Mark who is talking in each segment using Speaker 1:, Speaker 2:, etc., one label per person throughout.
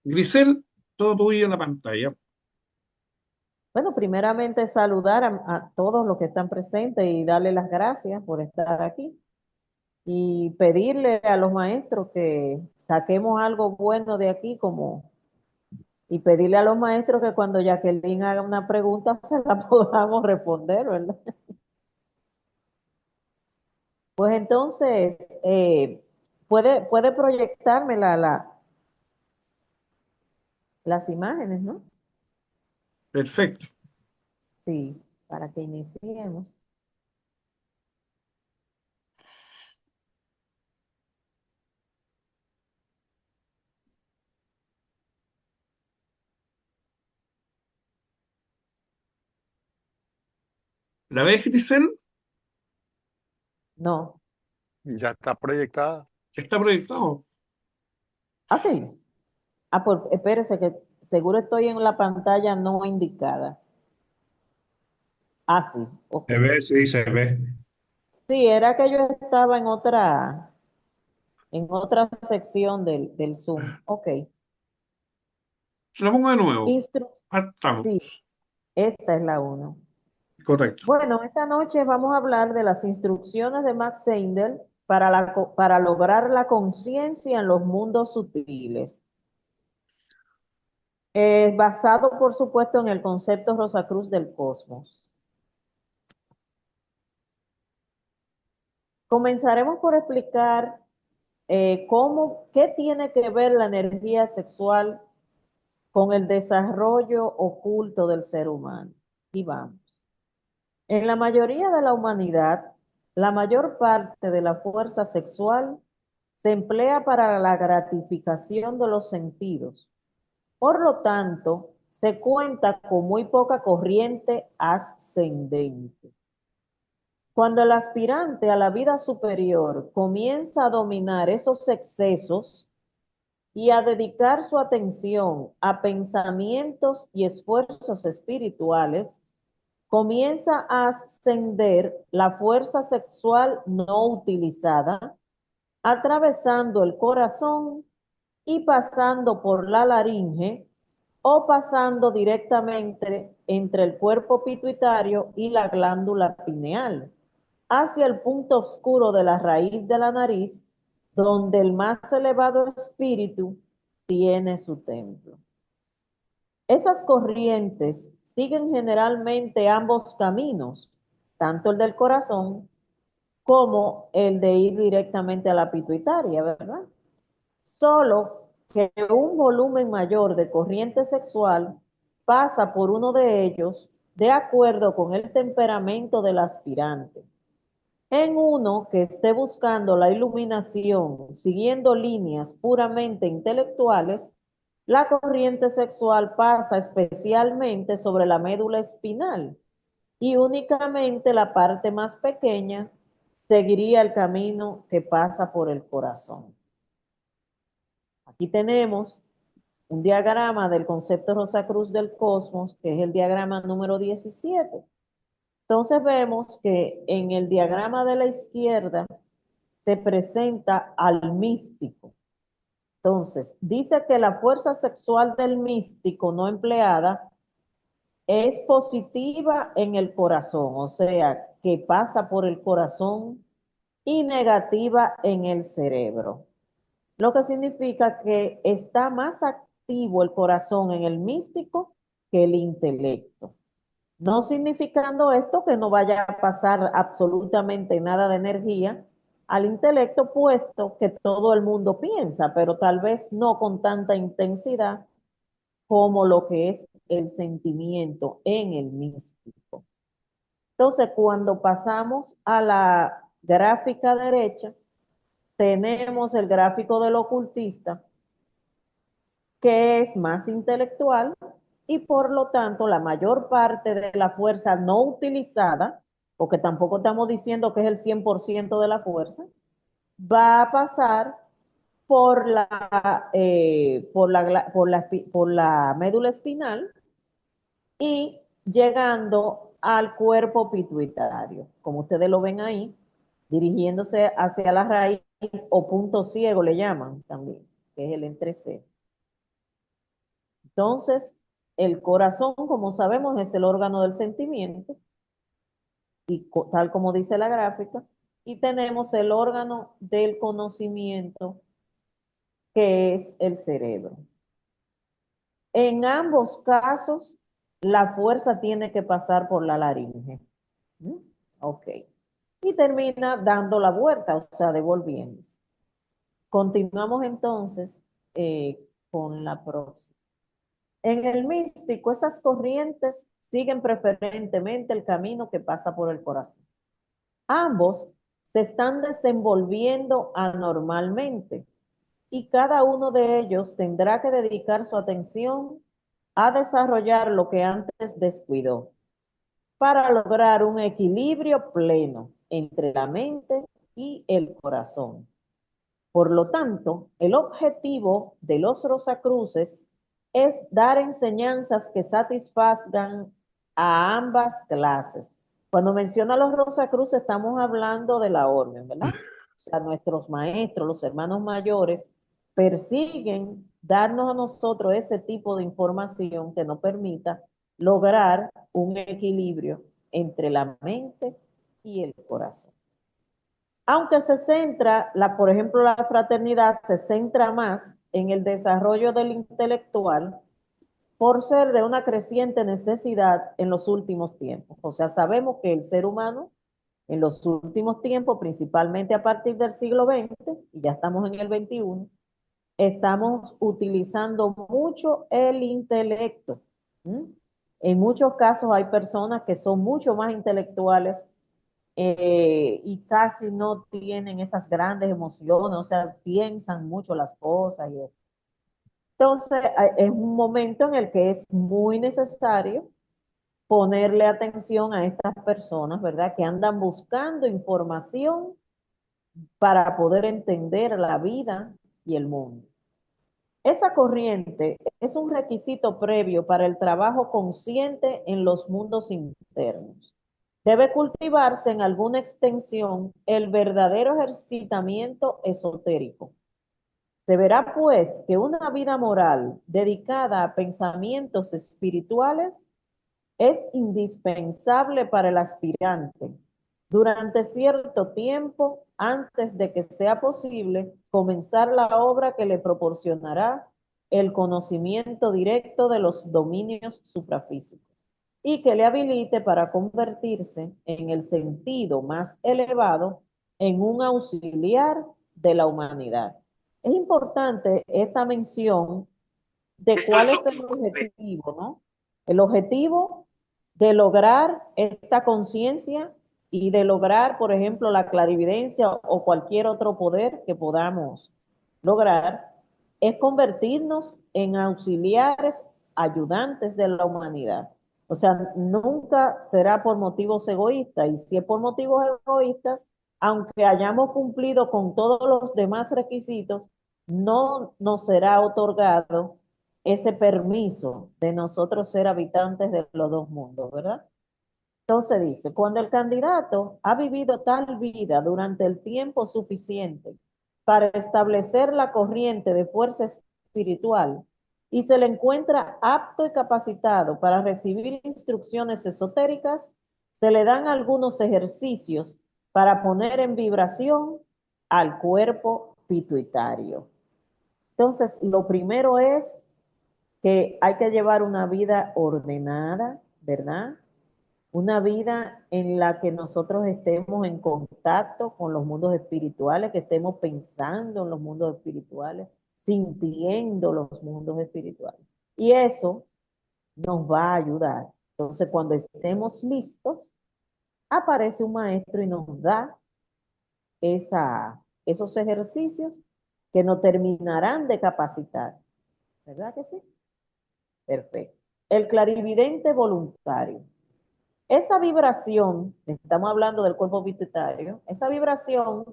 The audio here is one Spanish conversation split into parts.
Speaker 1: Grisel, todo tuyo en la pantalla.
Speaker 2: Bueno, primeramente saludar a todos los que están presentes y darle las gracias por estar aquí y pedirle a los maestros que saquemos algo bueno de aquí y pedirle a los maestros que cuando Jacqueline haga una pregunta se la podamos responder, ¿verdad? Pues entonces, puede proyectarme las imágenes, ¿no?
Speaker 1: Perfecto.
Speaker 2: Sí, para que iniciemos.
Speaker 1: ¿La ves, Grisel?
Speaker 2: No.
Speaker 3: Ya está proyectada.
Speaker 1: Está proyectado.
Speaker 2: Ah, sí. Ah, pues espérese que seguro estoy en la pantalla no indicada. Ah, sí, ok.
Speaker 4: Se ve, sí, se ve.
Speaker 2: Sí, era que yo estaba en otra sección del Zoom. Ok.
Speaker 1: Se la pongo de nuevo.
Speaker 2: Instru
Speaker 1: Ah, estamos.
Speaker 2: sí, esta es la uno.
Speaker 1: Correcto.
Speaker 2: Bueno, esta noche vamos a hablar de las instrucciones de Max Seindel para lograr la conciencia en los mundos sutiles. Basado, por supuesto, en el concepto Rosacruz del cosmos. Comenzaremos por explicar qué tiene que ver la energía sexual con el desarrollo oculto del ser humano. Y vamos. En la mayoría de la humanidad, la mayor parte de la fuerza sexual se emplea para la gratificación de los sentidos. Por lo tanto, se cuenta con muy poca corriente ascendente. Cuando el aspirante a la vida superior comienza a dominar esos excesos y a dedicar su atención a pensamientos y esfuerzos espirituales, comienza a ascender la fuerza sexual no utilizada, atravesando el corazón y pasando por la laringe o pasando directamente entre el cuerpo pituitario y la glándula pineal, hacia el punto oscuro de la raíz de la nariz, donde el más elevado espíritu tiene su templo. Esas corrientes siguen generalmente ambos caminos, tanto el del corazón como el de ir directamente a la pituitaria, ¿verdad? Solo que un volumen mayor de corriente sexual pasa por uno de ellos de acuerdo con el temperamento del aspirante. En uno que esté buscando la iluminación siguiendo líneas puramente intelectuales, la corriente sexual pasa especialmente sobre la médula espinal y únicamente la parte más pequeña seguiría el camino que pasa por el corazón. Aquí tenemos un diagrama del concepto Rosacruz del cosmos, que es el diagrama número 17. Entonces vemos que en el diagrama de la izquierda se presenta al místico. Entonces, dice que la fuerza sexual del místico no empleada es positiva en el corazón, o sea, que pasa por el corazón, y negativa en el cerebro. Lo que significa que está más activo el corazón en el místico que el intelecto. No significando esto que no vaya a pasar absolutamente nada de energía al intelecto, puesto que todo el mundo piensa, pero tal vez no con tanta intensidad como lo que es el sentimiento en el místico. Entonces, cuando pasamos a la gráfica derecha, tenemos el gráfico del ocultista, que es más intelectual y por lo tanto la mayor parte de la fuerza no utilizada, porque tampoco estamos diciendo que es el 100% de la fuerza, va a pasar por la médula espinal y llegando al cuerpo pituitario, como ustedes lo ven ahí, dirigiéndose hacia la raíz o punto ciego le llaman también, que es el entrecejo. Entonces, el corazón, como sabemos, es el órgano del sentimiento, y tal como dice la gráfica, y tenemos el órgano del conocimiento, que es el cerebro. En ambos casos, la fuerza tiene que pasar por la laringe. ¿Mm? Ok. Y termina dando la vuelta, o sea, devolviéndose. Continuamos entonces con la próxima. En el místico, esas corrientes siguen preferentemente el camino que pasa por el corazón. Ambos se están desenvolviendo anormalmente y cada uno de ellos tendrá que dedicar su atención a desarrollar lo que antes descuidó para lograr un equilibrio pleno entre la mente y el corazón. Por lo tanto, el objetivo de los Rosacruces es dar enseñanzas que satisfagan a ambas clases. Cuando menciona los Rosacruces estamos hablando de la orden, ¿verdad? O sea, nuestros maestros, los hermanos mayores, persiguen darnos a nosotros ese tipo de información que nos permita lograr un equilibrio entre la mente y el corazón. Aunque se centra, por ejemplo, la fraternidad se centra más en el desarrollo del intelectual por ser de una creciente necesidad en los últimos tiempos. O sea, sabemos que el ser humano en los últimos tiempos, principalmente a partir del siglo XX, y ya estamos en el XXI, estamos utilizando mucho el intelecto. ¿Mm? En muchos casos hay personas que son mucho más intelectuales y casi no tienen esas grandes emociones, o sea, piensan mucho las cosas y eso. Entonces, es un momento en el que es muy necesario ponerle atención a estas personas, ¿verdad? Que andan buscando información para poder entender la vida y el mundo. Esa corriente es un requisito previo para el trabajo consciente en los mundos internos. Debe cultivarse en alguna extensión el verdadero ejercitamiento esotérico. Se verá, pues, que una vida moral dedicada a pensamientos espirituales es indispensable para el aspirante durante cierto tiempo antes de que sea posible comenzar la obra que le proporcionará el conocimiento directo de los dominios suprafísicos y que le habilite para convertirse en el sentido más elevado en un auxiliar de la humanidad. Es importante esta mención de cuál es el objetivo, ¿no? El objetivo de lograr esta conciencia y de lograr, por ejemplo, la clarividencia o cualquier otro poder que podamos lograr, es convertirnos en auxiliares, ayudantes de la humanidad. O sea, nunca será por motivos egoístas, y si es por motivos egoístas, aunque hayamos cumplido con todos los demás requisitos, no nos será otorgado ese permiso de nosotros ser habitantes de los dos mundos, ¿verdad? Entonces dice, cuando el candidato ha vivido tal vida durante el tiempo suficiente para establecer la corriente de fuerza espiritual y se le encuentra apto y capacitado para recibir instrucciones esotéricas, se le dan algunos ejercicios para poner en vibración al cuerpo pituitario. Entonces, lo primero es que hay que llevar una vida ordenada, ¿verdad? Una vida en la que nosotros estemos en contacto con los mundos espirituales, que estemos pensando en los mundos espirituales, sintiendo los mundos espirituales. Y eso nos va a ayudar. Entonces, cuando estemos listos, aparece un maestro y nos da esos ejercicios que nos terminarán de capacitar. ¿Verdad que sí? Perfecto. El clarividente voluntario. Esa vibración, estamos hablando del cuerpo pituitario, esa vibración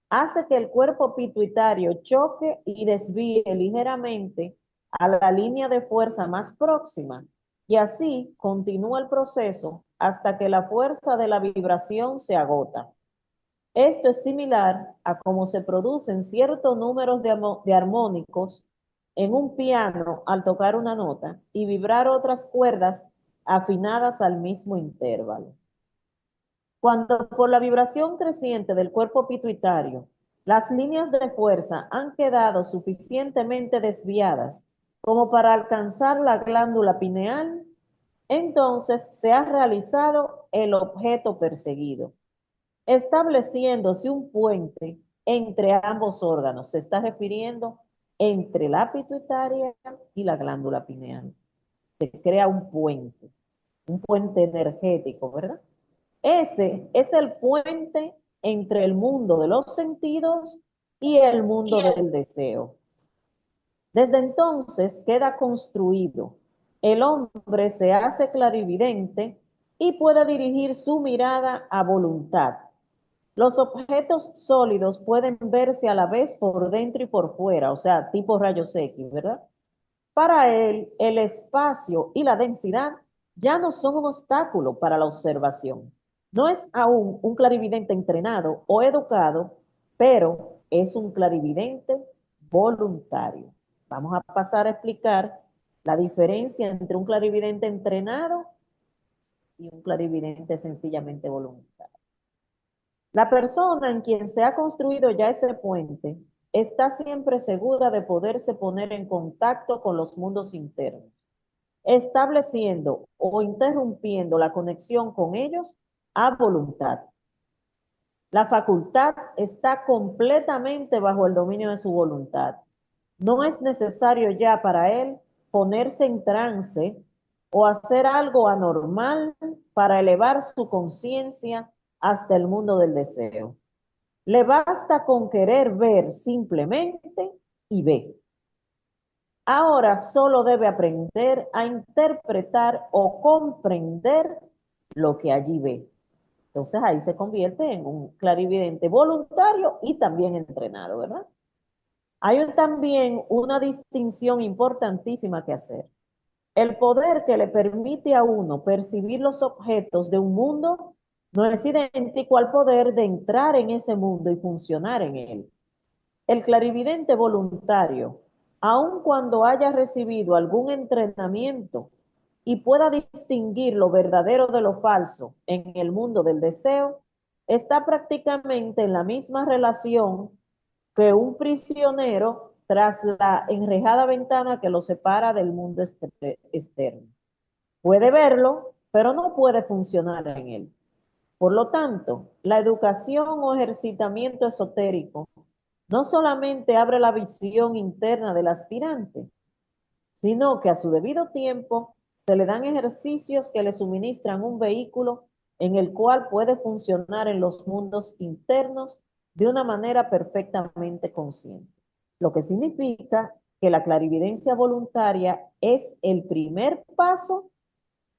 Speaker 2: hace que el cuerpo pituitario choque y desvíe ligeramente a la línea de fuerza más próxima y así continúa el proceso hasta que la fuerza de la vibración se agota. Esto es similar a cómo se producen ciertos números de armónicos en un piano al tocar una nota y vibrar otras cuerdas afinadas al mismo intervalo. Cuando por la vibración creciente del cuerpo pituitario, las líneas de fuerza han quedado suficientemente desviadas como para alcanzar la glándula pineal, entonces se ha realizado el objeto perseguido, estableciéndose un puente entre ambos órganos. Se está refiriendo entre la pituitaria y la glándula pineal. Se crea un puente energético, ¿verdad? Ese es el puente entre el mundo de los sentidos y el mundo del deseo. Desde entonces queda construido. El hombre se hace clarividente y puede dirigir su mirada a voluntad. Los objetos sólidos pueden verse a la vez por dentro y por fuera, o sea, tipo rayos X, ¿verdad? Para él, el espacio y la densidad ya no son un obstáculo para la observación. No es aún un clarividente entrenado o educado, pero es un clarividente voluntario. Vamos a pasar a explicar la diferencia entre un clarividente entrenado y un clarividente sencillamente voluntario. La persona en quien se ha construido ya ese puente está siempre segura de poderse poner en contacto con los mundos internos, estableciendo o interrumpiendo la conexión con ellos a voluntad. La facultad está completamente bajo el dominio de su voluntad. No es necesario ya para él ponerse en trance o hacer algo anormal para elevar su conciencia hasta el mundo del deseo. Le basta con querer ver simplemente y ve. Ahora solo debe aprender a interpretar o comprender lo que allí ve. Entonces ahí se convierte en un clarividente voluntario y también entrenado, ¿verdad? Hay también una distinción importantísima que hacer. El poder que le permite a uno percibir los objetos de un mundo no es idéntico al poder de entrar en ese mundo y funcionar en él. El clarividente voluntario, aun cuando haya recibido algún entrenamiento y pueda distinguir lo verdadero de lo falso en el mundo del deseo, está prácticamente en la misma relación que un prisionero tras la enrejada ventana que lo separa del mundo externo. Puede verlo, pero no puede funcionar en él. Por lo tanto, la educación o ejercitamiento esotérico no solamente abre la visión interna del aspirante, sino que a su debido tiempo se le dan ejercicios que le suministran un vehículo en el cual puede funcionar en los mundos internos de una manera perfectamente consciente. Lo que significa que la clarividencia voluntaria es el primer paso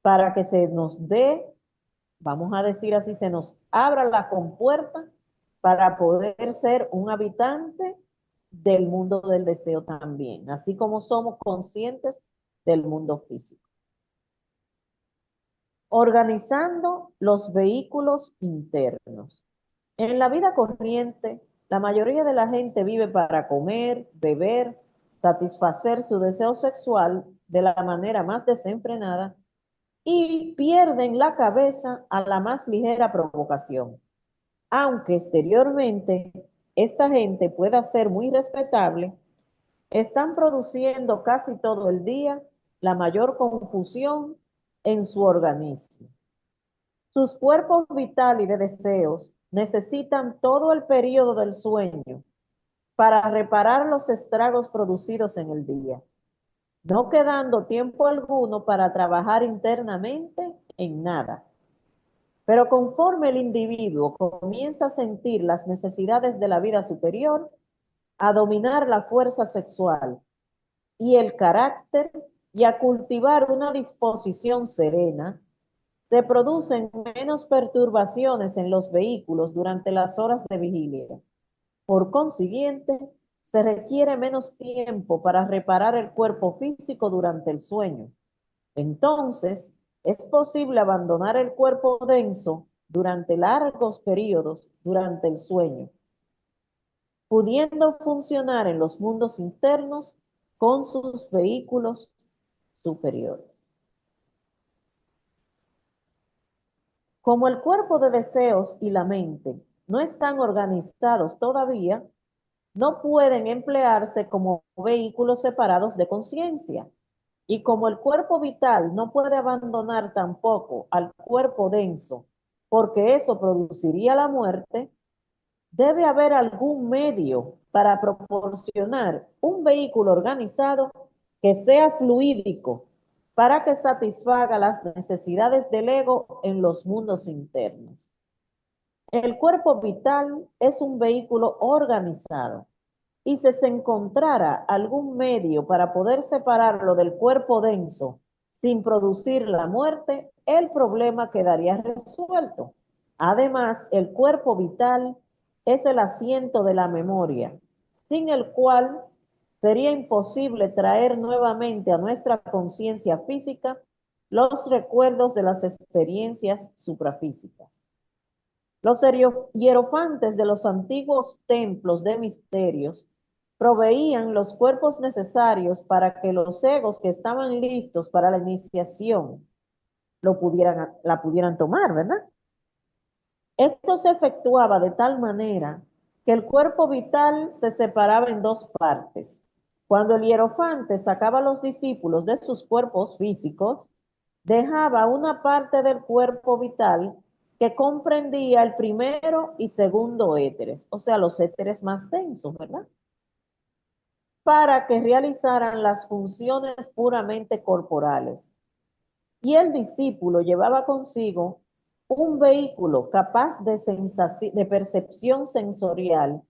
Speaker 2: para que se nos dé, vamos a decir así, se nos abra la compuerta para poder ser un habitante del mundo del deseo también, así como somos conscientes del mundo físico. Organizando los vehículos internos. En la vida corriente, la mayoría de la gente vive para comer, beber, satisfacer su deseo sexual de la manera más desenfrenada y pierden la cabeza a la más ligera provocación. Aunque exteriormente esta gente pueda ser muy respetable, están produciendo casi todo el día la mayor confusión en su organismo. Sus cuerpos vitales y de deseos necesitan todo el periodo del sueño para reparar los estragos producidos en el día, no quedando tiempo alguno para trabajar internamente en nada. Pero conforme el individuo comienza a sentir las necesidades de la vida superior, a dominar la fuerza sexual y el carácter y a cultivar una disposición serena, se producen menos perturbaciones en los vehículos durante las horas de vigilia. Por consiguiente, se requiere menos tiempo para reparar el cuerpo físico durante el sueño. Entonces, es posible abandonar el cuerpo denso durante largos periodos durante el sueño, pudiendo funcionar en los mundos internos con sus vehículos superiores. Como el cuerpo de deseos y la mente no están organizados todavía, no pueden emplearse como vehículos separados de conciencia. Y como el cuerpo vital no puede abandonar tampoco al cuerpo denso, porque eso produciría la muerte, debe haber algún medio para proporcionar un vehículo organizado que sea fluídico para que satisfaga las necesidades del ego en los mundos internos. El cuerpo vital es un vehículo organizado y si se encontrara algún medio para poder separarlo del cuerpo denso sin producir la muerte, el problema quedaría resuelto. Además, el cuerpo vital es el asiento de la memoria, sin el cual sería imposible traer nuevamente a nuestra conciencia física los recuerdos de las experiencias suprafísicas. Los hierofantes de los antiguos templos de misterios proveían los cuerpos necesarios para que los egos que estaban listos para la iniciación la pudieran tomar, ¿verdad? Esto se efectuaba de tal manera que el cuerpo vital se separaba en dos partes. Cuando el hierofante sacaba a los discípulos de sus cuerpos físicos, dejaba una parte del cuerpo vital que comprendía el primero y segundo éteres, o sea, los éteres más densos, ¿verdad? Para que realizaran las funciones puramente corporales. Y el discípulo llevaba consigo un vehículo capaz de percepción sensorial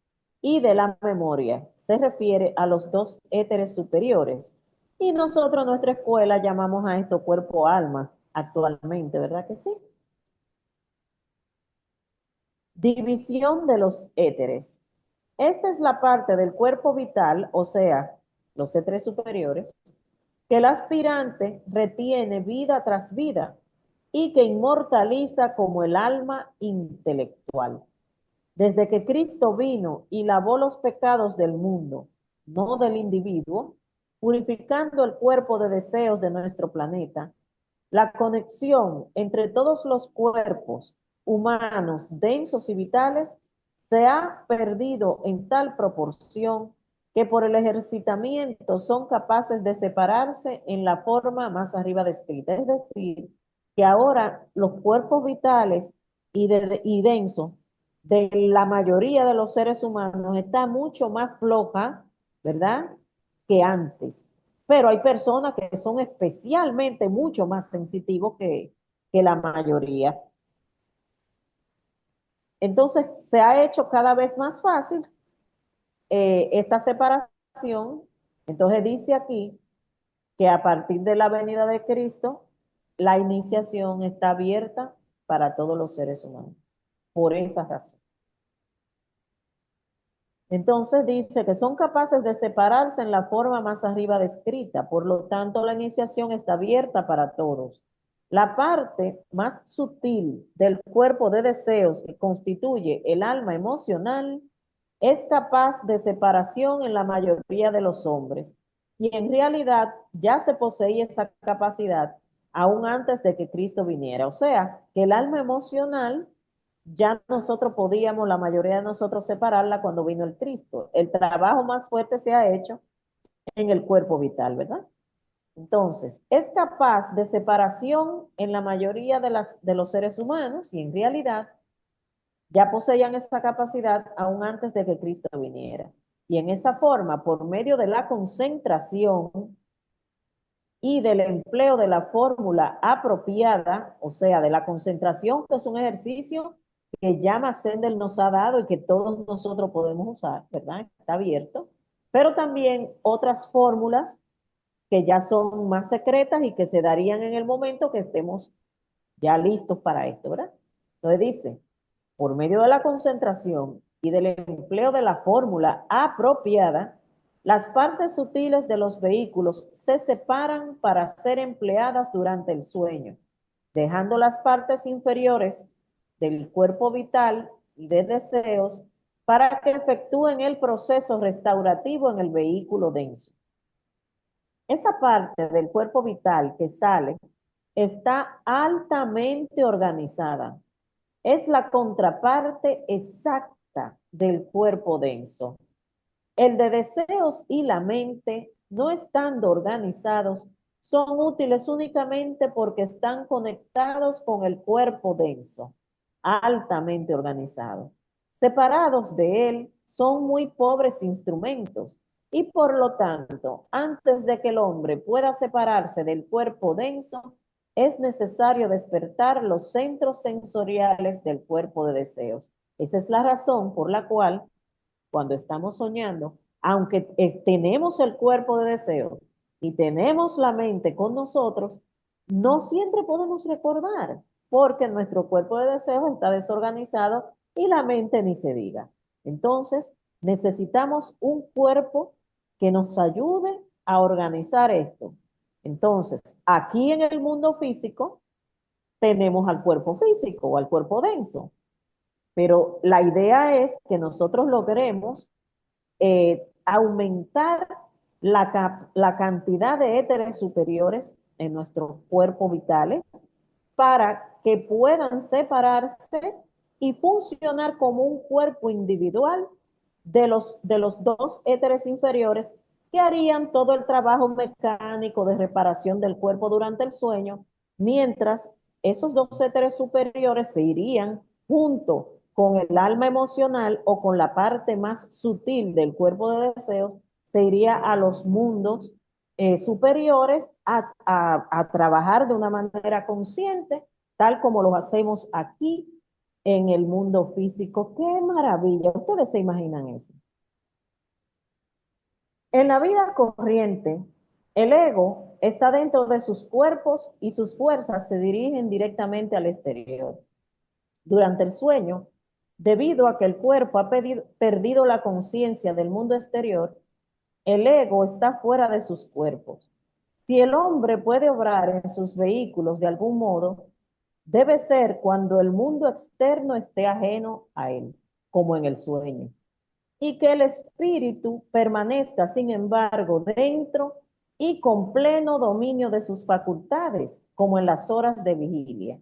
Speaker 2: y de la memoria. Se refiere a los dos éteres superiores. Y nosotros en nuestra escuela llamamos a esto cuerpo-alma actualmente, ¿verdad que sí? División de los éteres. Esta es la parte del cuerpo vital, o sea, los éteres superiores, que el aspirante retiene vida tras vida y que inmortaliza como el alma intelectual. Desde que Cristo vino y lavó los pecados del mundo, no del individuo, purificando el cuerpo de deseos de nuestro planeta, la conexión entre todos los cuerpos humanos densos y vitales se ha perdido en tal proporción que por el ejercitamiento son capaces de separarse en la forma más arriba descrita. Es decir, que ahora los cuerpos vitales y densos de la mayoría de los seres humanos está mucho más floja, ¿verdad?, que antes. Pero hay personas que son especialmente mucho más sensitivos que la mayoría. Entonces, se ha hecho cada vez más fácil esta separación. Entonces dice aquí que a partir de la venida de Cristo, la iniciación está abierta para todos los seres humanos. Por esa razón. Entonces dice que son capaces de separarse en la forma más arriba descrita, por lo tanto la iniciación está abierta para todos. La parte más sutil del cuerpo de deseos que constituye el alma emocional es capaz de separación en la mayoría de los hombres y en realidad ya se poseía esa capacidad aún antes de que Cristo viniera. O sea, que el alma emocional ya nosotros podíamos, la mayoría de nosotros, separarla cuando vino el Cristo. El trabajo más fuerte se ha hecho en el cuerpo vital, ¿verdad? Entonces, es capaz de separación en la mayoría de los seres humanos y en realidad ya poseían esa capacidad aún antes de que Cristo viniera. Y en esa forma, por medio de la concentración y del empleo de la fórmula apropiada, o sea, de la concentración, que es un ejercicio que ya Max Sendel nos ha dado y que todos nosotros podemos usar, ¿verdad? Está abierto. Pero también otras fórmulas que ya son más secretas y que se darían en el momento que estemos ya listos para esto, ¿verdad? Entonces dice, por medio de la concentración y del empleo de la fórmula apropiada, las partes sutiles de los vehículos se separan para ser empleadas durante el sueño, dejando las partes inferiores del cuerpo vital y de deseos para que efectúen el proceso restaurativo en el vehículo denso. Esa parte del cuerpo vital que sale está altamente organizada. Es la contraparte exacta del cuerpo denso. El de deseos y la mente, no estando organizados, son útiles únicamente porque están conectados con el cuerpo denso, altamente organizado. Separados de él, son muy pobres instrumentos y por lo tanto, antes de que el hombre pueda separarse del cuerpo denso, es necesario despertar los centros sensoriales del cuerpo de deseos. Esa es la razón por la cual cuando estamos soñando, aunque tenemos el cuerpo de deseo y tenemos la mente con nosotros, no siempre podemos recordar, porque nuestro cuerpo de deseo está desorganizado y la mente ni se diga. Entonces, necesitamos un cuerpo que nos ayude a organizar esto. Entonces, aquí en el mundo físico, tenemos al cuerpo físico o al cuerpo denso, pero la idea es que nosotros logremos aumentar la cantidad de éteres superiores en nuestro cuerpo vitales para que puedan separarse y funcionar como un cuerpo individual de los dos éteres inferiores que harían todo el trabajo mecánico de reparación del cuerpo durante el sueño, mientras esos dos éteres superiores se irían junto con el alma emocional o con la parte más sutil del cuerpo de deseos, se iría a los mundos superiores a trabajar de una manera consciente, tal como lo hacemos aquí en el mundo físico. ¡Qué maravilla! ¿Ustedes se imaginan eso? En la vida corriente, el ego está dentro de sus cuerpos y sus fuerzas se dirigen directamente al exterior. Durante el sueño, debido a que el cuerpo ha perdido la conciencia del mundo exterior, el ego está fuera de sus cuerpos. Si el hombre puede obrar en sus vehículos de algún modo, debe ser cuando el mundo externo esté ajeno a él, como en el sueño, y que el espíritu permanezca, sin embargo, dentro y con pleno dominio de sus facultades, como en las horas de vigilia.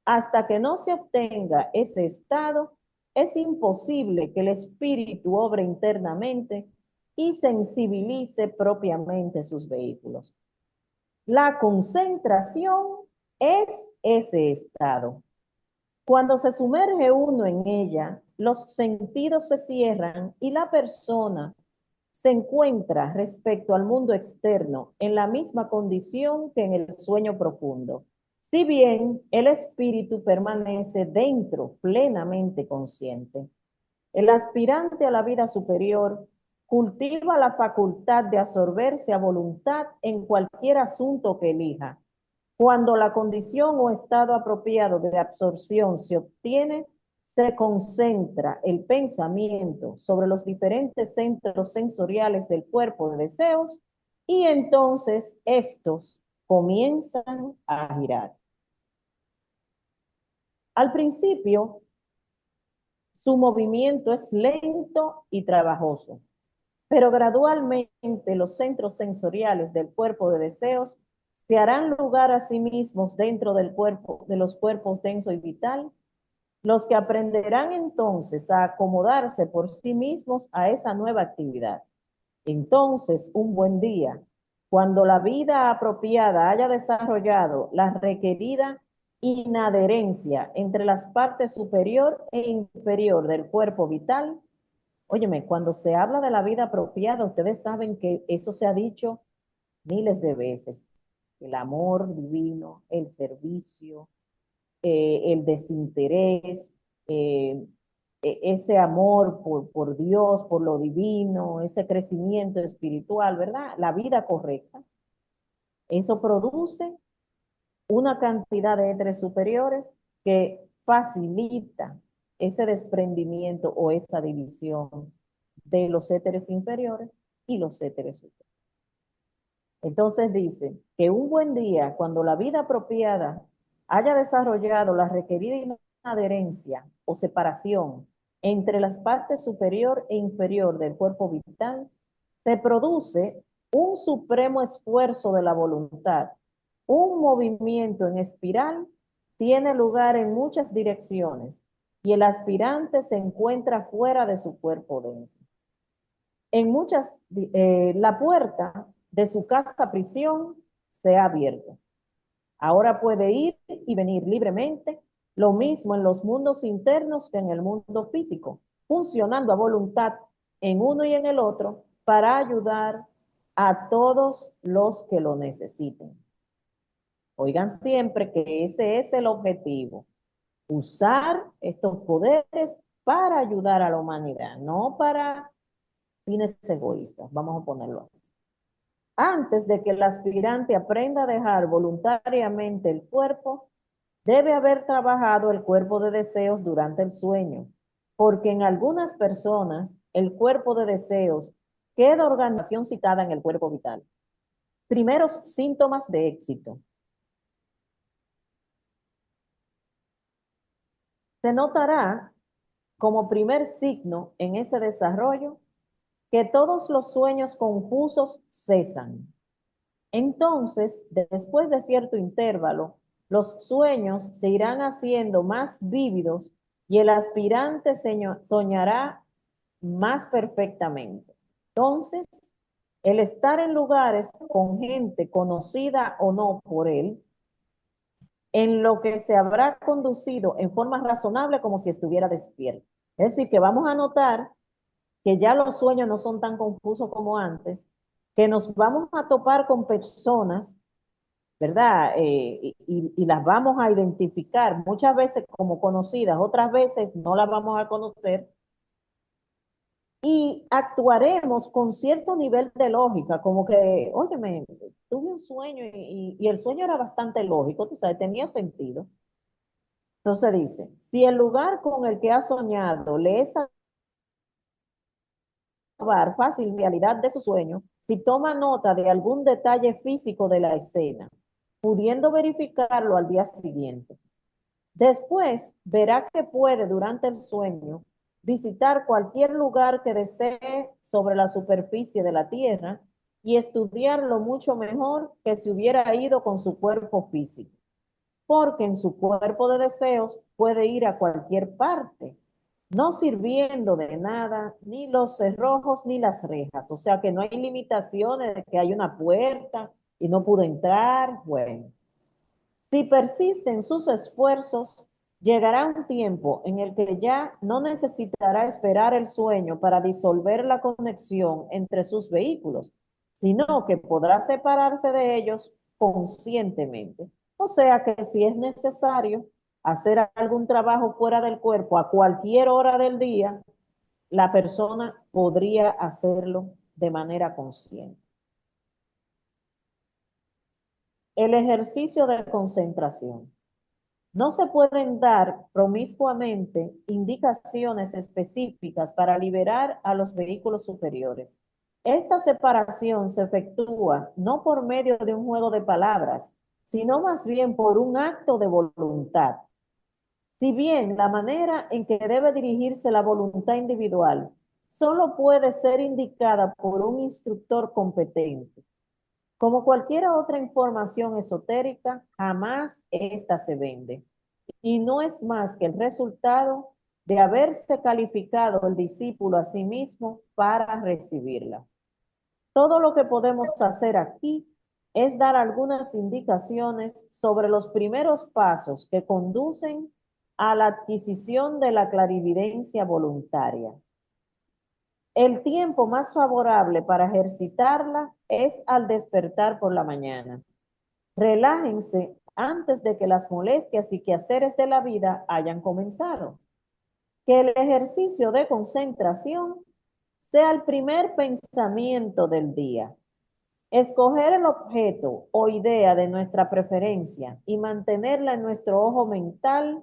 Speaker 2: Hasta que no se obtenga ese estado, es imposible que el espíritu obre internamente y sensibilice propiamente sus vehículos. La concentración es ese estado. Cuando se sumerge uno en ella, los sentidos se cierran y la persona se encuentra respecto al mundo externo en la misma condición que en el sueño profundo. Si bien el espíritu permanece dentro, plenamente consciente. El aspirante a la vida superior cultiva la facultad de absorberse a voluntad en cualquier asunto que elija. Cuando la condición o estado apropiado de absorción se obtiene, se concentra el pensamiento sobre los diferentes centros sensoriales del cuerpo de deseos y entonces estos comienzan a girar. Al principio, su movimiento es lento y trabajoso, pero gradualmente los centros sensoriales del cuerpo de deseos se harán lugar a sí mismos dentro del cuerpo, de los cuerpos denso y vital, los que aprenderán entonces a acomodarse por sí mismos a esa nueva actividad. Entonces, un buen día, cuando la vida apropiada haya desarrollado la requerida inadherencia entre las partes superior e inferior del cuerpo vital. Óyeme, cuando se habla de la vida apropiada, ustedes saben que eso se ha dicho miles de veces. El amor divino, el servicio, el desinterés, eh, ese amor por Dios, por lo divino, ese crecimiento espiritual, ¿verdad? La vida correcta. Eso produce una cantidad de éteres superiores que facilita ese desprendimiento o esa división de los éteres inferiores y los éteres superiores. Entonces dice que un buen día, cuando la vida apropiada haya desarrollado la requerida adherencia o separación entre las partes superior e inferior del cuerpo vital, se produce un supremo esfuerzo de la voluntad, un movimiento en espiral, tiene lugar en muchas direcciones y el aspirante se encuentra fuera de su cuerpo denso. En muchas, la puerta de su casa prisión se ha abierto. Ahora puede ir y venir libremente, lo mismo en los mundos internos que en el mundo físico, funcionando a voluntad en uno y en el otro para ayudar a todos los que lo necesiten. Oigan siempre que ese es el objetivo, usar estos poderes para ayudar a la humanidad, no para fines egoístas, vamos a ponerlo así. Antes de que el aspirante aprenda a dejar voluntariamente el cuerpo, debe haber trabajado el cuerpo de deseos durante el sueño, porque en algunas personas el cuerpo de deseos queda organización citada en el cuerpo vital. Primeros síntomas de éxito. Se notará como primer signo en ese desarrollo que todos los sueños confusos cesan. Entonces, después de cierto intervalo, los sueños se irán haciendo más vívidos y el aspirante soñará más perfectamente. Entonces, el estar en lugares con gente conocida o no por él, en lo que se habrá conducido en forma razonable como si estuviera despierto. Es decir, que vamos a notar que ya los sueños no son tan confusos como antes, que nos vamos a topar con personas, ¿verdad? Y las vamos a identificar, muchas veces como conocidas, otras veces no las vamos a conocer, y actuaremos con cierto nivel de lógica, como que, óyeme, tuve un sueño y el sueño era bastante lógico, tú sabes, tenía sentido. Entonces dice, si el lugar con el que has soñado le es fácil realidad de su sueño, si toma nota de algún detalle físico de la escena, pudiendo verificarlo al día siguiente. Después verá que puede durante el sueño visitar cualquier lugar que desee sobre la superficie de la tierra y estudiarlo mucho mejor que si hubiera ido con su cuerpo físico, porque en su cuerpo de deseos puede ir a cualquier parte, no sirviendo de nada ni los cerrojos ni las rejas, o sea que no hay limitaciones de que hay una puerta y no pudo entrar. Bueno, si persisten sus esfuerzos, llegará un tiempo en el que ya no necesitará esperar el sueño para disolver la conexión entre sus vehículos, sino que podrá separarse de ellos conscientemente. O sea que si es necesario hacer algún trabajo fuera del cuerpo a cualquier hora del día, la persona podría hacerlo de manera consciente. El ejercicio de concentración. No se pueden dar promiscuamente indicaciones específicas para liberar a los vehículos superiores. Esta separación se efectúa no por medio de un juego de palabras, sino más bien por un acto de voluntad. Si bien la manera en que debe dirigirse la voluntad individual solo puede ser indicada por un instructor competente, como cualquier otra información esotérica, jamás ésta se vende. Y no es más que el resultado de haberse calificado el discípulo a sí mismo para recibirla. Todo lo que podemos hacer aquí es dar algunas indicaciones sobre los primeros pasos que conducen a la adquisición de la clarividencia voluntaria. El tiempo más favorable para ejercitarla es al despertar por la mañana. Relájense antes de que las molestias y quehaceres de la vida hayan comenzado. Que el ejercicio de concentración sea el primer pensamiento del día. Escoger el objeto o idea de nuestra preferencia y mantenerla en nuestro ojo mental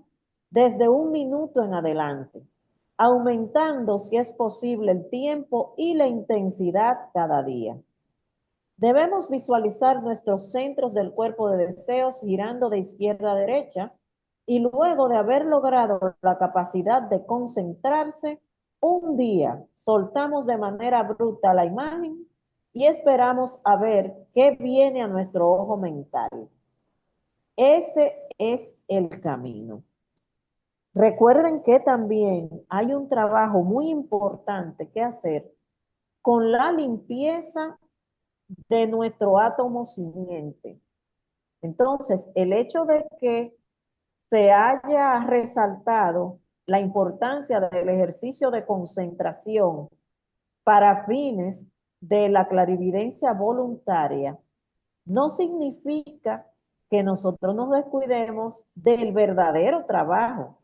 Speaker 2: desde 1 minuto en adelante, aumentando si es posible el tiempo y la intensidad cada día. Debemos visualizar nuestros centros del cuerpo de deseos girando de izquierda a derecha y luego de haber logrado la capacidad de concentrarse, un día soltamos de manera bruta la imagen y esperamos a ver qué viene a nuestro ojo mental. Ese es el camino. Recuerden que también hay un trabajo muy importante que hacer con la limpieza de nuestro átomo simiente. Entonces, el hecho de que se haya resaltado la importancia del ejercicio de concentración para fines de la clarividencia voluntaria, no significa que nosotros nos descuidemos del verdadero trabajo,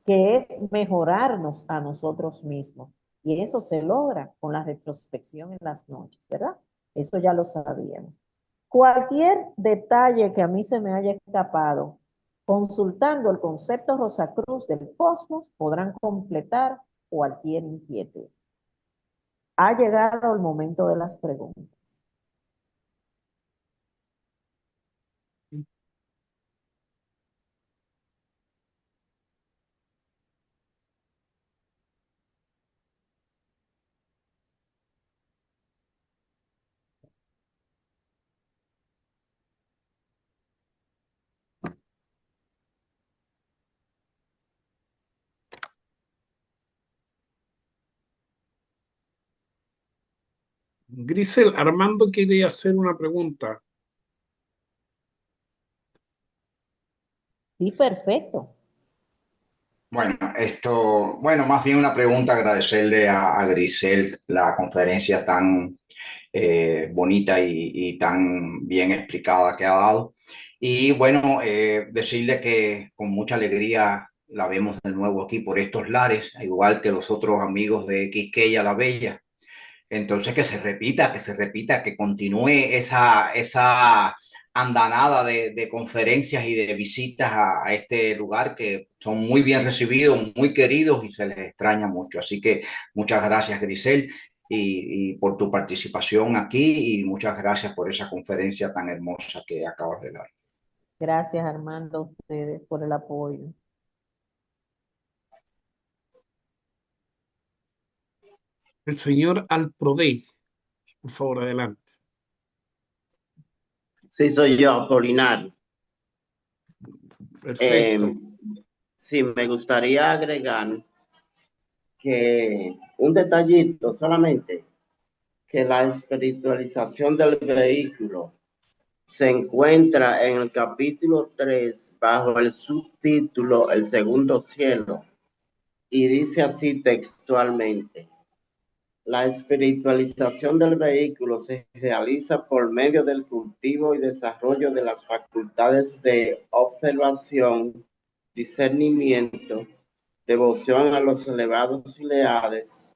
Speaker 2: que es mejorarnos a nosotros mismos. Y eso se logra con la retrospección en las noches, ¿verdad? Eso ya lo sabíamos. Cualquier detalle que a mí se me haya escapado, consultando el concepto Rosacruz del cosmos, podrán completar cualquier inquietud. Ha llegado el momento de las preguntas.
Speaker 1: Grisel, Armando quiere hacer una pregunta.
Speaker 2: Sí, perfecto.
Speaker 4: Bueno, más bien una pregunta, agradecerle a Grisel la conferencia tan bonita y tan bien explicada que ha dado. Y bueno, decirle que con mucha alegría la vemos de nuevo aquí por estos lares, igual que los otros amigos de Quisqueya la Bella. Entonces que se repita, que continúe esa andanada de conferencias y de visitas a este lugar que son muy bien recibidos, muy queridos y se les extraña mucho. Así que muchas gracias, Grisel, y por tu participación aquí y muchas gracias por esa conferencia tan hermosa que acabas de dar.
Speaker 2: Gracias, Armando, a ustedes por el apoyo.
Speaker 1: El señor Alprodey, por favor, adelante.
Speaker 5: Sí, soy yo, Apolinar.
Speaker 1: Perfecto.
Speaker 5: Sí, me gustaría agregar que un detallito solamente, que la espiritualización del vehículo se encuentra en el capítulo 3 bajo el subtítulo El segundo cielo y dice así textualmente: la espiritualización del vehículo se realiza por medio del cultivo y desarrollo de las facultades de observación, discernimiento, devoción a los elevados ideales,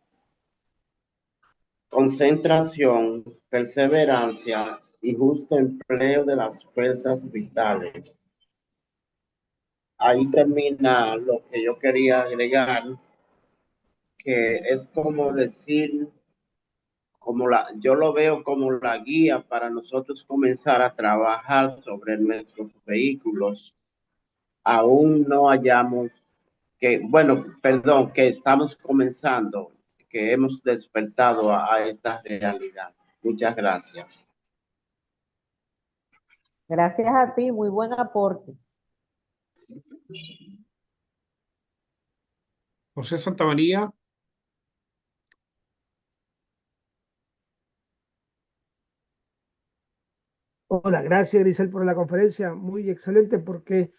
Speaker 5: concentración, perseverancia y justo empleo de las fuerzas vitales. Ahí termina lo que yo quería agregar, que es como decir, yo lo veo como la guía para nosotros comenzar a trabajar sobre nuestros vehículos. Aún no hayamos que estamos comenzando, que hemos despertado a esta realidad. Muchas gracias.
Speaker 2: Gracias a ti, muy buen aporte.
Speaker 1: José Santamaría.
Speaker 6: Hola, gracias Grisel por la conferencia, muy excelente porque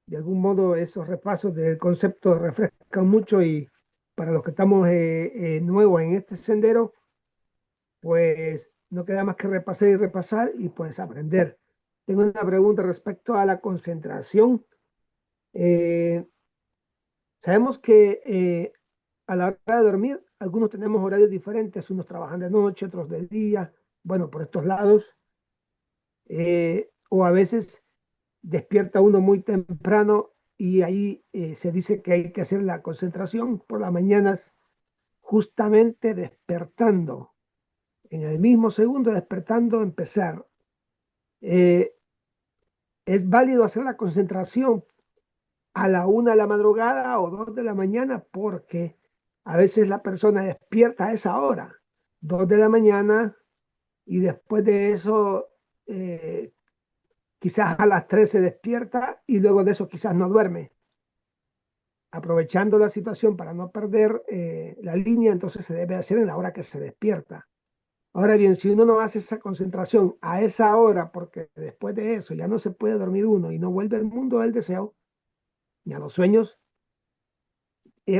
Speaker 6: de algún modo esos repasos del concepto refrescan mucho y para los que estamos nuevos en este sendero, pues no queda más que repasar y repasar y pues aprender. Tengo una pregunta respecto a la concentración. Eh, Sabemos que a la hora de dormir, algunos tenemos horarios diferentes, unos trabajan de noche, otros de día, bueno, por estos lados, o a veces despierta uno muy temprano y ahí se dice que hay que hacer la concentración por las mañanas, justamente despertando, en el mismo segundo despertando, empezar. Eh, es válido hacer la concentración a la 1 de la madrugada o 2 de la mañana porque a veces la persona despierta a esa hora, 2 de la mañana, y después de eso quizás a las 3 se despierta y luego de eso quizás no duerme. Aprovechando la situación para no perder la línea, entonces se debe hacer en la hora que se despierta. Ahora bien, si uno no hace esa concentración a esa hora, porque después de eso ya no se puede dormir uno y no vuelve al mundo del deseo, ni a los sueños,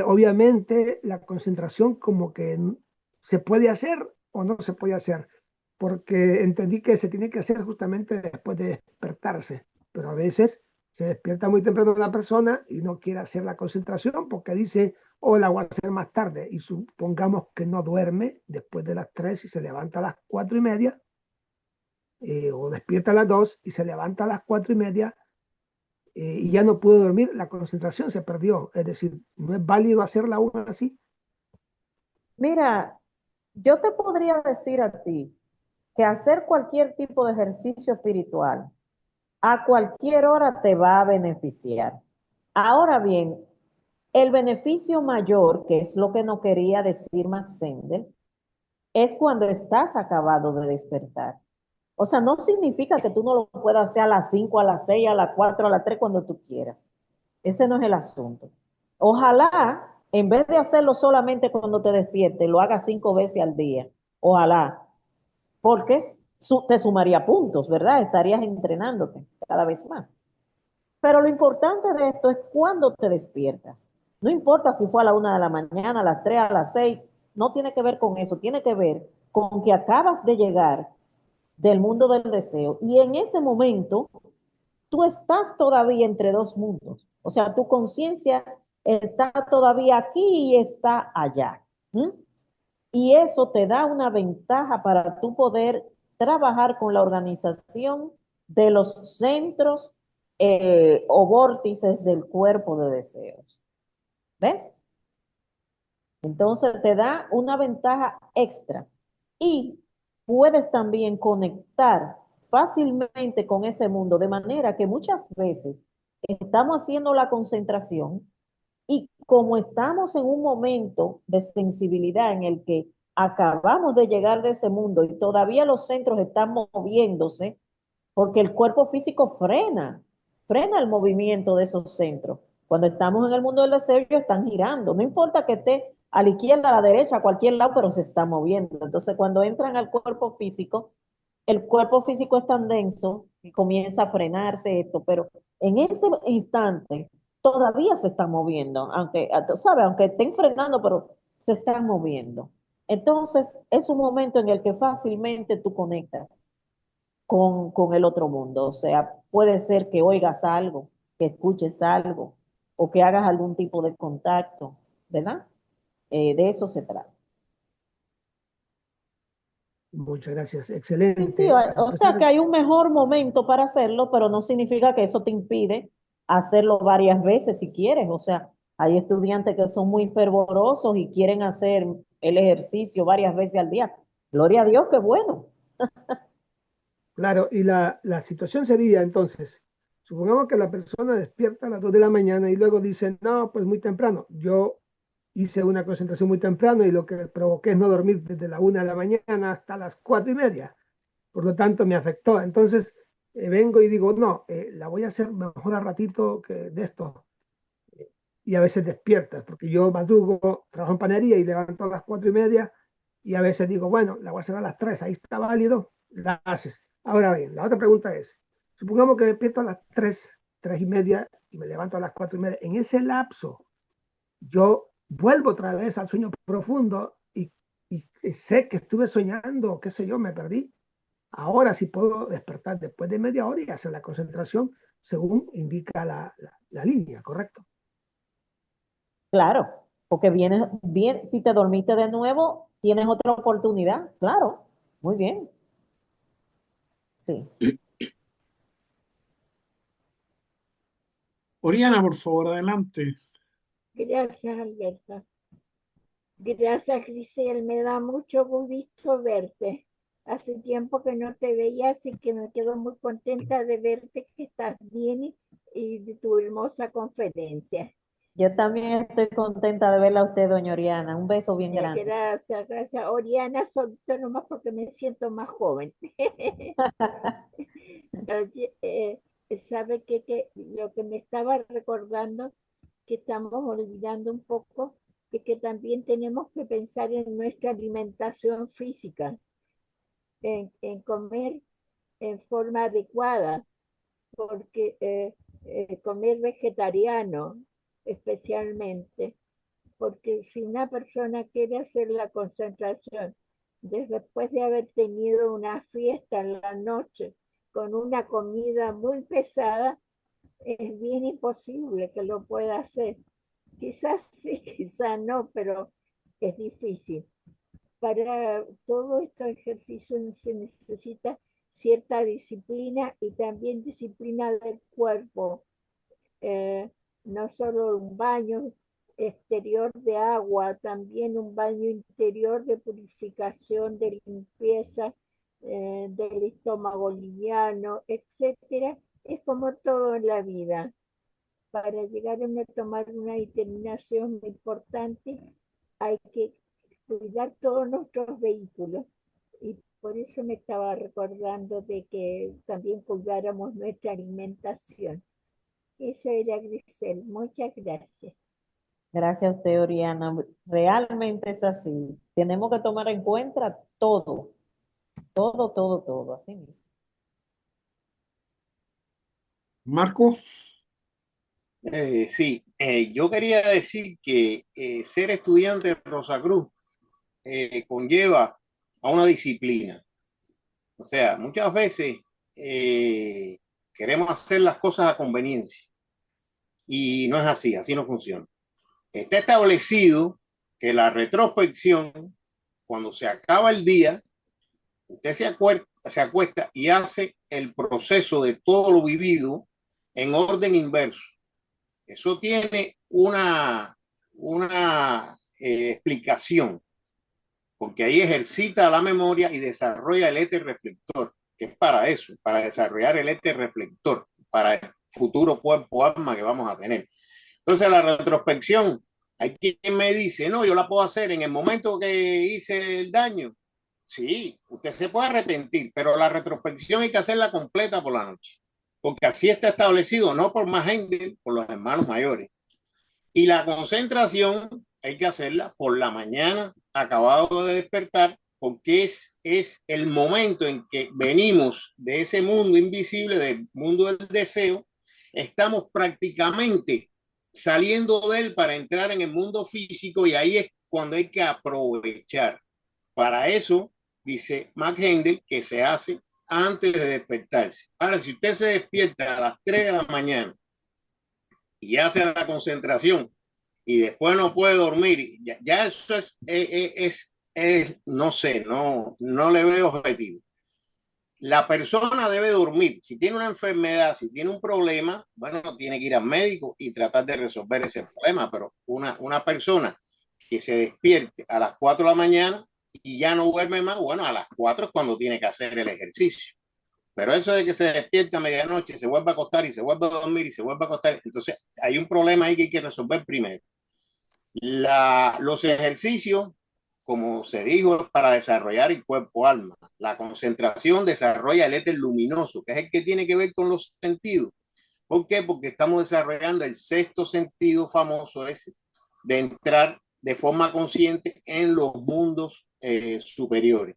Speaker 6: obviamente la concentración como que se puede hacer o no se puede hacer, porque entendí que se tiene que hacer justamente después de despertarse, pero a veces se despierta muy temprano la persona y no quiere hacer la concentración porque dice, oh, la voy a hacer más tarde, y supongamos que no duerme después de las 3 y se levanta a las 4:30, o despierta a las 2 y se levanta a las 4:30, y ya no pudo dormir, la concentración se perdió. Es decir, no es válido hacerla aún así.
Speaker 2: Mira, yo te podría decir a ti que hacer cualquier tipo de ejercicio espiritual a cualquier hora te va a beneficiar. Ahora bien, el beneficio mayor, que es lo que no quería decir Max Sendel, es cuando estás acabado de despertar. O sea, no significa que tú no lo puedas hacer a las 5, a las 6, a las 4, a las 3, cuando tú quieras. Ese no es el asunto. Ojalá, en vez de hacerlo solamente cuando te despiertes, lo hagas 5 veces al día. Ojalá, porque te sumaría puntos, ¿verdad? Estarías entrenándote cada vez más. Pero lo importante de esto es cuando te despiertas. No importa si fue a la 1 de la mañana, a las 3, a las 6, no tiene que ver con eso, tiene que ver con que acabas de llegar del mundo del deseo y en ese momento tú estás todavía entre dos mundos. O sea, tu conciencia está todavía aquí y está allá. ¿Mm? Y eso te da una ventaja para tú poder trabajar con la organización de los centros o vórtices del cuerpo de deseos. ¿Ves? Entonces te da una ventaja extra y puedes también conectar fácilmente con ese mundo, de manera que muchas veces estamos haciendo la concentración y como estamos en un momento de sensibilidad en el que acabamos de llegar de ese mundo y todavía los centros están moviéndose, porque el cuerpo físico frena el movimiento de esos centros. Cuando estamos en el mundo del deseo, ellos están girando. No importa que esté a la izquierda, a la derecha, a cualquier lado, pero se está moviendo. Entonces, cuando entran al cuerpo físico, el cuerpo físico es tan denso que comienza a frenarse esto, pero en ese instante todavía se está moviendo, aunque, tú sabes, aunque estén frenando, pero se están moviendo. Entonces, es un momento en el que fácilmente tú conectas con el otro mundo. O sea, puede ser que oigas algo, que escuches algo o que hagas algún tipo de contacto, ¿verdad? De eso se trata.
Speaker 6: Muchas gracias,
Speaker 2: Sí, sí,
Speaker 6: excelente. A
Speaker 2: o sea que
Speaker 6: pesar,
Speaker 2: hay un mejor momento para hacerlo, pero no significa que eso te impide hacerlo varias veces si quieres. O sea, hay estudiantes que son muy fervorosos y quieren hacer el ejercicio varias veces al día. Gloria a Dios, qué bueno.
Speaker 6: claro, y la situación sería entonces, supongamos que la persona despierta a las 2 de la mañana y luego dice, no, pues muy temprano. Yo hice una concentración muy temprano y lo que provoqué es no dormir desde la 1 de la mañana hasta las 4:30. Por lo tanto, me afectó. Entonces, vengo y digo, no, la voy a hacer mejor a ratito que de esto. Y a veces despiertas, porque yo madrugo, trabajo en panería y levanto a las 4:30, y a veces digo, bueno, la voy a hacer a las 3, ahí está válido, la haces. Ahora bien, la otra pregunta es, supongamos que me despierto a las 3, 3:30, y me levanto a las 4:30. En ese lapso, yo vuelvo otra vez al sueño profundo y sé que estuve soñando, qué sé yo, me perdí. Ahora sí puedo despertar después de media hora y hacer la concentración según indica la línea, ¿correcto?
Speaker 2: Claro, porque vienes bien, si te dormiste de nuevo, tienes otra oportunidad. Claro, muy bien. Sí.
Speaker 1: Oriana, por favor, adelante.
Speaker 7: Gracias, Alberto. Gracias, Grisel. Me da mucho gusto verte. Hace tiempo que no te veía, así que me quedo muy contenta de verte que estás bien y de tu hermosa conferencia.
Speaker 2: Yo también estoy contenta de verla a usted, doña Oriana. Un beso bien grande.
Speaker 7: Gracias, gracias. Oriana, solito nomás porque me siento más joven. Oye, ¿sabe qué? Que lo que me estaba recordando, que estamos olvidando un poco, es que también tenemos que pensar en nuestra alimentación física, en comer en forma adecuada, porque comer vegetariano especialmente, porque si una persona quiere hacer la concentración después de haber tenido una fiesta en la noche con una comida muy pesada, es bien imposible que lo pueda hacer. Quizás sí, quizás no, pero es difícil. Para todo este ejercicio se necesita cierta disciplina y también disciplina del cuerpo, eh, no solo un baño exterior de agua, también un baño interior de purificación, de limpieza del estómago liviano, etcétera. Es como todo en la vida. Para llegar a tomar una determinación muy importante, hay que cuidar todos nuestros vehículos. Y por eso me estaba recordando de que también cuidáramos nuestra alimentación. Eso era Grisel. Muchas gracias.
Speaker 2: Gracias a usted, Oriana. Realmente es así. Tenemos que tomar en cuenta todo, todo, todo, todo, así mismo.
Speaker 1: Marco,
Speaker 8: Sí, yo quería decir que ser estudiante de Rosacruz conlleva a una disciplina. O sea, muchas veces queremos hacer las cosas a conveniencia y no es así, así no funciona. Está establecido que la retrospección, cuando se acaba el día, usted se acuesta y hace el proceso de todo lo vivido en orden inverso. Eso tiene una explicación, porque ahí ejercita la memoria y desarrolla el éter reflector, que es para eso, para desarrollar el éter reflector, para el futuro cuerpo alma que vamos a tener. Entonces la retrospección, hay quien me dice, no, yo la puedo hacer en el momento que hice el daño. Sí, usted se puede arrepentir, pero la retrospección hay que hacerla completa por la noche, porque así está establecido, no por más gente, por los hermanos mayores. Y la concentración hay que hacerla por la mañana, acabado de despertar, porque es el momento en que venimos de ese mundo invisible, del mundo del deseo, estamos prácticamente saliendo de él para entrar en el mundo físico y ahí es cuando hay que aprovechar. Para eso, dice McHendel, que se hace antes de despertarse. Ahora, si usted se despierta a las 3 de la mañana y hace la concentración y después no puede dormir, ya eso no sé, no le veo objetivo. La persona debe dormir. Si tiene una enfermedad, si tiene un problema, bueno, tiene que ir al médico y tratar de resolver ese problema, pero una persona que se despierte a las 4 de la mañana y ya no duerme más, bueno, a las 4 es cuando tiene que hacer el ejercicio. Pero eso de que se despierta a medianoche, se vuelve a acostar y se vuelve a dormir y se vuelve a acostar, entonces hay un problema ahí que hay que resolver primero. Los ejercicios, como se dijo, es para desarrollar el cuerpo-alma. La concentración desarrolla el éter luminoso, que es el que tiene que ver con los sentidos. ¿Por qué? Porque estamos desarrollando el sexto sentido famoso ese, de entrar de forma consciente en los mundos superiores.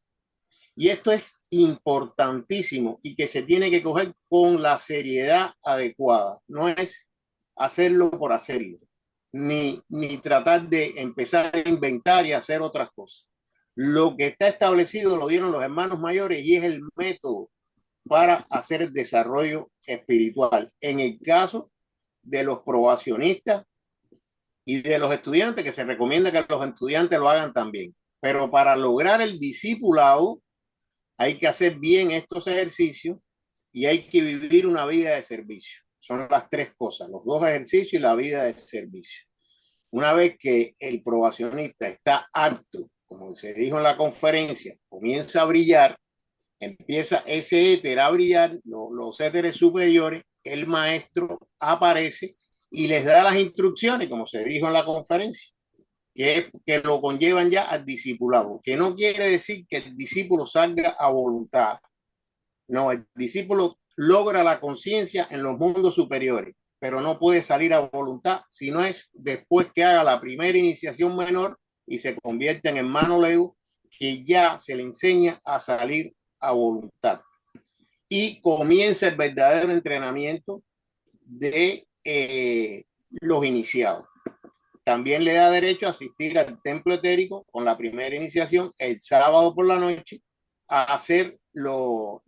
Speaker 8: Y esto es importantísimo y que se tiene que coger con la seriedad adecuada. No es hacerlo por hacerlo, ni tratar de empezar a inventar y hacer otras cosas. Lo que está establecido lo dieron los hermanos mayores y es el método para hacer el desarrollo espiritual. En el caso de los probacionistas y de los estudiantes, que se recomienda que los estudiantes lo hagan también. Pero para lograr el discipulado, hay que hacer bien estos ejercicios y hay que vivir una vida de servicio. Son las tres cosas, los dos ejercicios y la vida de servicio. Una vez que el probacionista está apto, como se dijo en la conferencia, comienza a brillar, empieza ese éter a brillar, los éteres superiores, el maestro aparece y les da las instrucciones, como se dijo en la conferencia, que lo conllevan ya al discipulado, que no quiere decir que el discípulo salga a voluntad. No, el discípulo logra la conciencia en los mundos superiores, pero no puede salir a voluntad, sino es después que haga la primera iniciación menor y se convierte en hermano lego, que ya se le enseña a salir a voluntad. Y comienza el verdadero entrenamiento de los iniciados. También le da derecho a asistir al templo etérico con la primera iniciación el sábado por la noche, a hacer los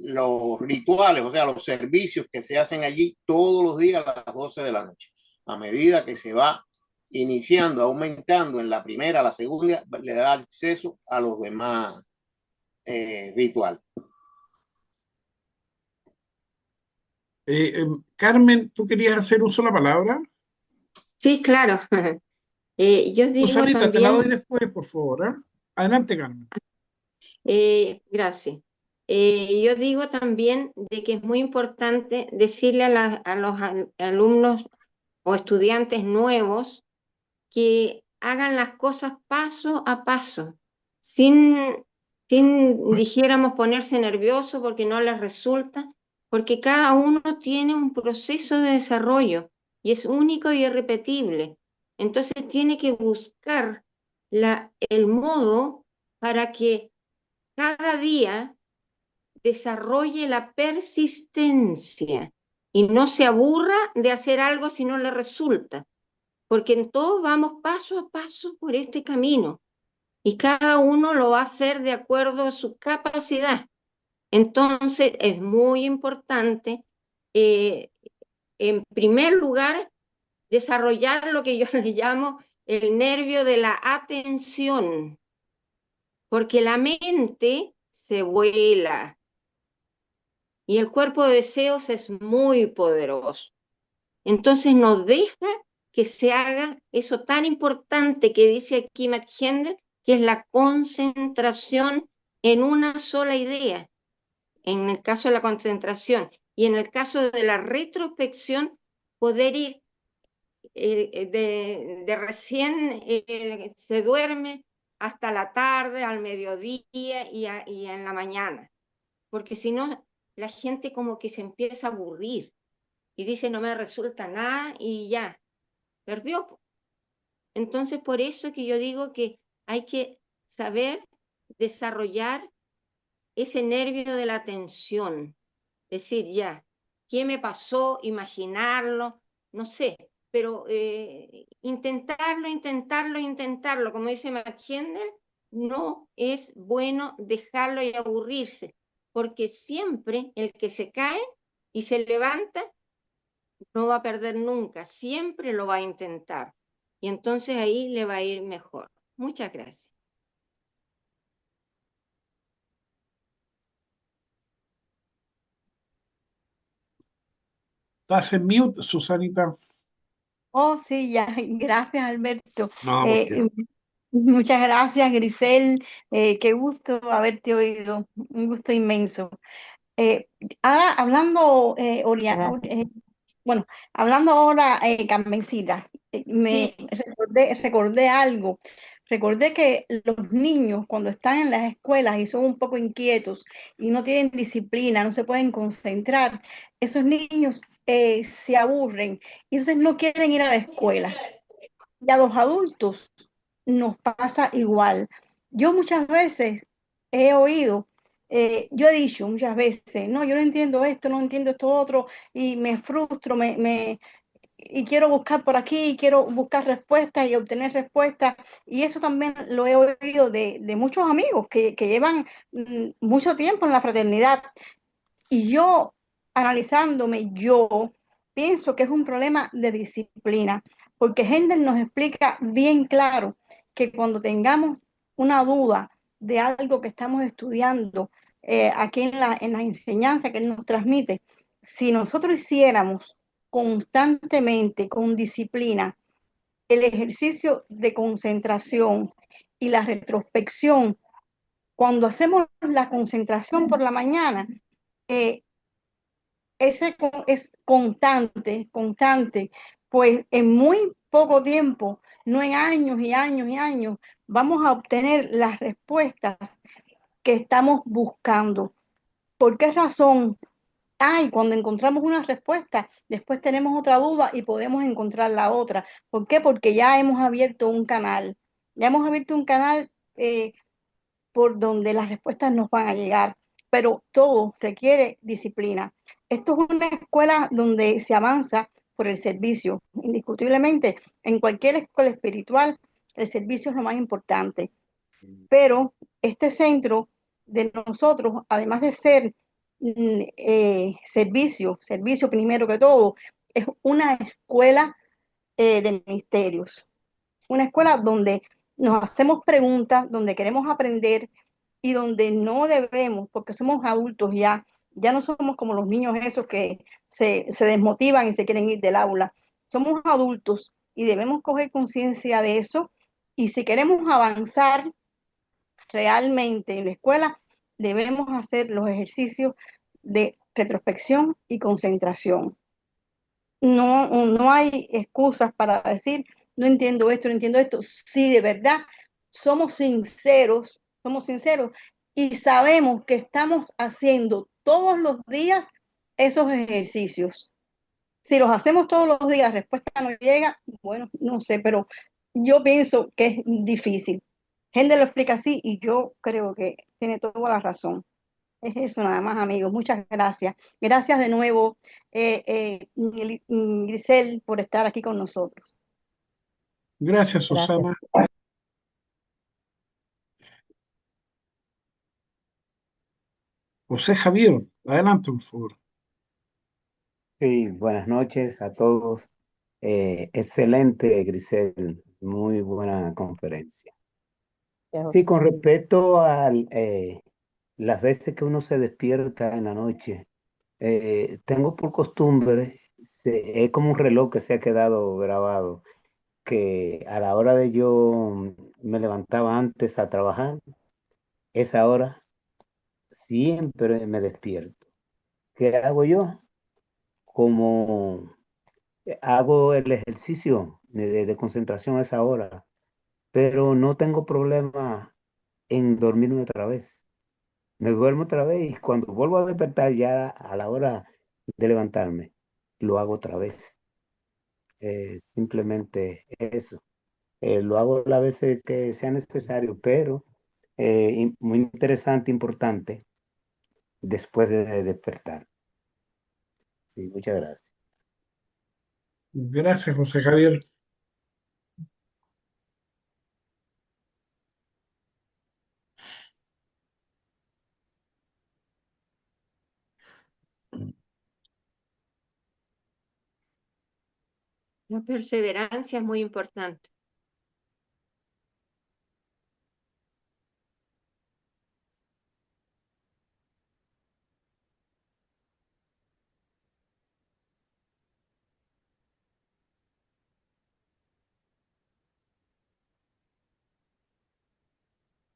Speaker 8: rituales, o sea, los servicios que se hacen allí todos los días a las 12 de la noche. A medida que se va iniciando, aumentando en la primera, la segunda, le da acceso a los demás rituales.
Speaker 1: Carmen, ¿tú querías hacer uso de la palabra?
Speaker 9: Sí, claro. Yo digo
Speaker 1: Susanita, te la doy
Speaker 9: también,
Speaker 1: después, por favor, ¿eh? Adelante, Carmen.
Speaker 9: gracias. Yo digo también de que es muy importante decirle a los alumnos o estudiantes nuevos que hagan las cosas paso a paso, sin, dijéramos, ponerse nervioso porque no les resulta, porque cada uno tiene un proceso de desarrollo y es único y irrepetible. Entonces tiene que buscar el modo para que cada día desarrolle la persistencia y no se aburra de hacer algo si no le resulta, porque en todos vamos paso a paso por este camino y cada uno lo va a hacer de acuerdo a su capacidad. Entonces es muy importante, en primer lugar, desarrollar lo que yo le llamo el nervio de la atención, porque la mente se vuela y el cuerpo de deseos es muy poderoso. Entonces nos deja que se haga eso tan importante que dice aquí Matt Hendel, que es la concentración en una sola idea, en el caso de la concentración, y en el caso de la retrospección, poder ir de recién se duerme hasta la tarde, al mediodía y en la mañana, porque si no, la gente como que se empieza a aburrir y dice no me resulta nada y ya, perdió. Entonces, por eso que yo digo que hay que saber desarrollar ese nervio de la atención. Decir, ya, ¿qué me pasó? Imaginarlo, no sé, pero intentarlo. Como dice McKendall, no es bueno dejarlo y aburrirse, porque siempre el que se cae y se levanta no va a perder nunca, siempre lo va a intentar. Y entonces ahí le va a ir mejor. Muchas gracias.
Speaker 1: Estás en mute, Susanita.
Speaker 10: Oh, sí, ya, gracias Alberto.
Speaker 1: No, porque
Speaker 10: Muchas gracias, Grisel. Qué gusto haberte oído, un gusto inmenso. Eh, Ahora hablando, bueno, hablando ahora, Carmencita, me
Speaker 9: Sí,
Speaker 10: recordé algo. Recordé que los niños cuando están en las escuelas y son un poco inquietos y no tienen disciplina, no se pueden concentrar, esos niños se aburren y entonces no quieren ir a la escuela. Y a los adultos nos pasa igual. Yo muchas veces he oído, yo he dicho muchas veces, no, yo no entiendo esto, no entiendo esto otro, y me frustro, y quiero buscar por aquí, quiero buscar respuestas y obtener respuestas. Y eso también lo he oído de muchos amigos que llevan mucho tiempo en la fraternidad. Y yo, analizándome, yo pienso que es un problema de disciplina, porque Hendel nos explica bien claro que cuando tengamos una duda de algo que estamos estudiando aquí en la enseñanza que él nos transmite, si nosotros hiciéramos constantemente, con disciplina, el ejercicio de concentración y la retrospección, cuando hacemos la concentración por la mañana, eh, es constante, constante, pues en muy poco tiempo, no en años y años y años, vamos a obtener las respuestas que estamos buscando. ¿Por qué razón? Cuando encontramos una respuesta, después tenemos otra duda y podemos encontrar la otra. ¿Por qué? Porque ya hemos abierto un canal. Ya hemos abierto un canal por donde las respuestas nos van a llegar, pero todo requiere disciplina. Esto es una escuela donde se avanza por el servicio. Indiscutiblemente, en cualquier escuela espiritual, el servicio es lo más importante. Pero este centro de nosotros, además de ser servicio primero que todo, es una escuela de misterios. Una escuela donde nos hacemos preguntas, donde queremos aprender y donde no debemos, porque somos adultos ya, ya no somos como los niños esos que se desmotivan y se quieren ir del aula. Somos adultos y debemos coger conciencia de eso. Y si queremos avanzar realmente en la escuela, debemos hacer los ejercicios de retrospección y concentración. No hay excusas para decir, no entiendo esto, no entiendo esto. Si de verdad somos sinceros y sabemos que estamos haciendo todos los días esos ejercicios. Si los hacemos todos los días, la respuesta no llega, bueno, no sé, pero yo pienso que es difícil. Gente lo explica así y yo creo que tiene toda la razón. Es eso nada más, amigos. Muchas gracias. Gracias de nuevo, Grisel, por estar aquí con nosotros.
Speaker 1: Gracias,
Speaker 2: Gracias.
Speaker 1: Susana. José Javier, adelante, por favor.
Speaker 11: Sí, buenas noches a todos. Excelente, Grisel, muy buena conferencia. Sí, con respecto a las veces que uno se despierta en la noche, tengo por costumbre, es como un reloj que se ha quedado grabado, que a la hora de yo me levantaba antes a trabajar, esa hora siempre me despierto. ¿Qué hago yo? Como hago el ejercicio de concentración a esa hora, pero no tengo problema en dormirme otra vez. Me duermo otra vez y cuando vuelvo a despertar ya a la hora de levantarme, lo hago otra vez. Simplemente eso. Lo hago las veces que sea necesario, pero muy interesante, importante, después de despertar. Sí, muchas gracias.
Speaker 1: Gracias, José Javier.
Speaker 9: La perseverancia es muy importante.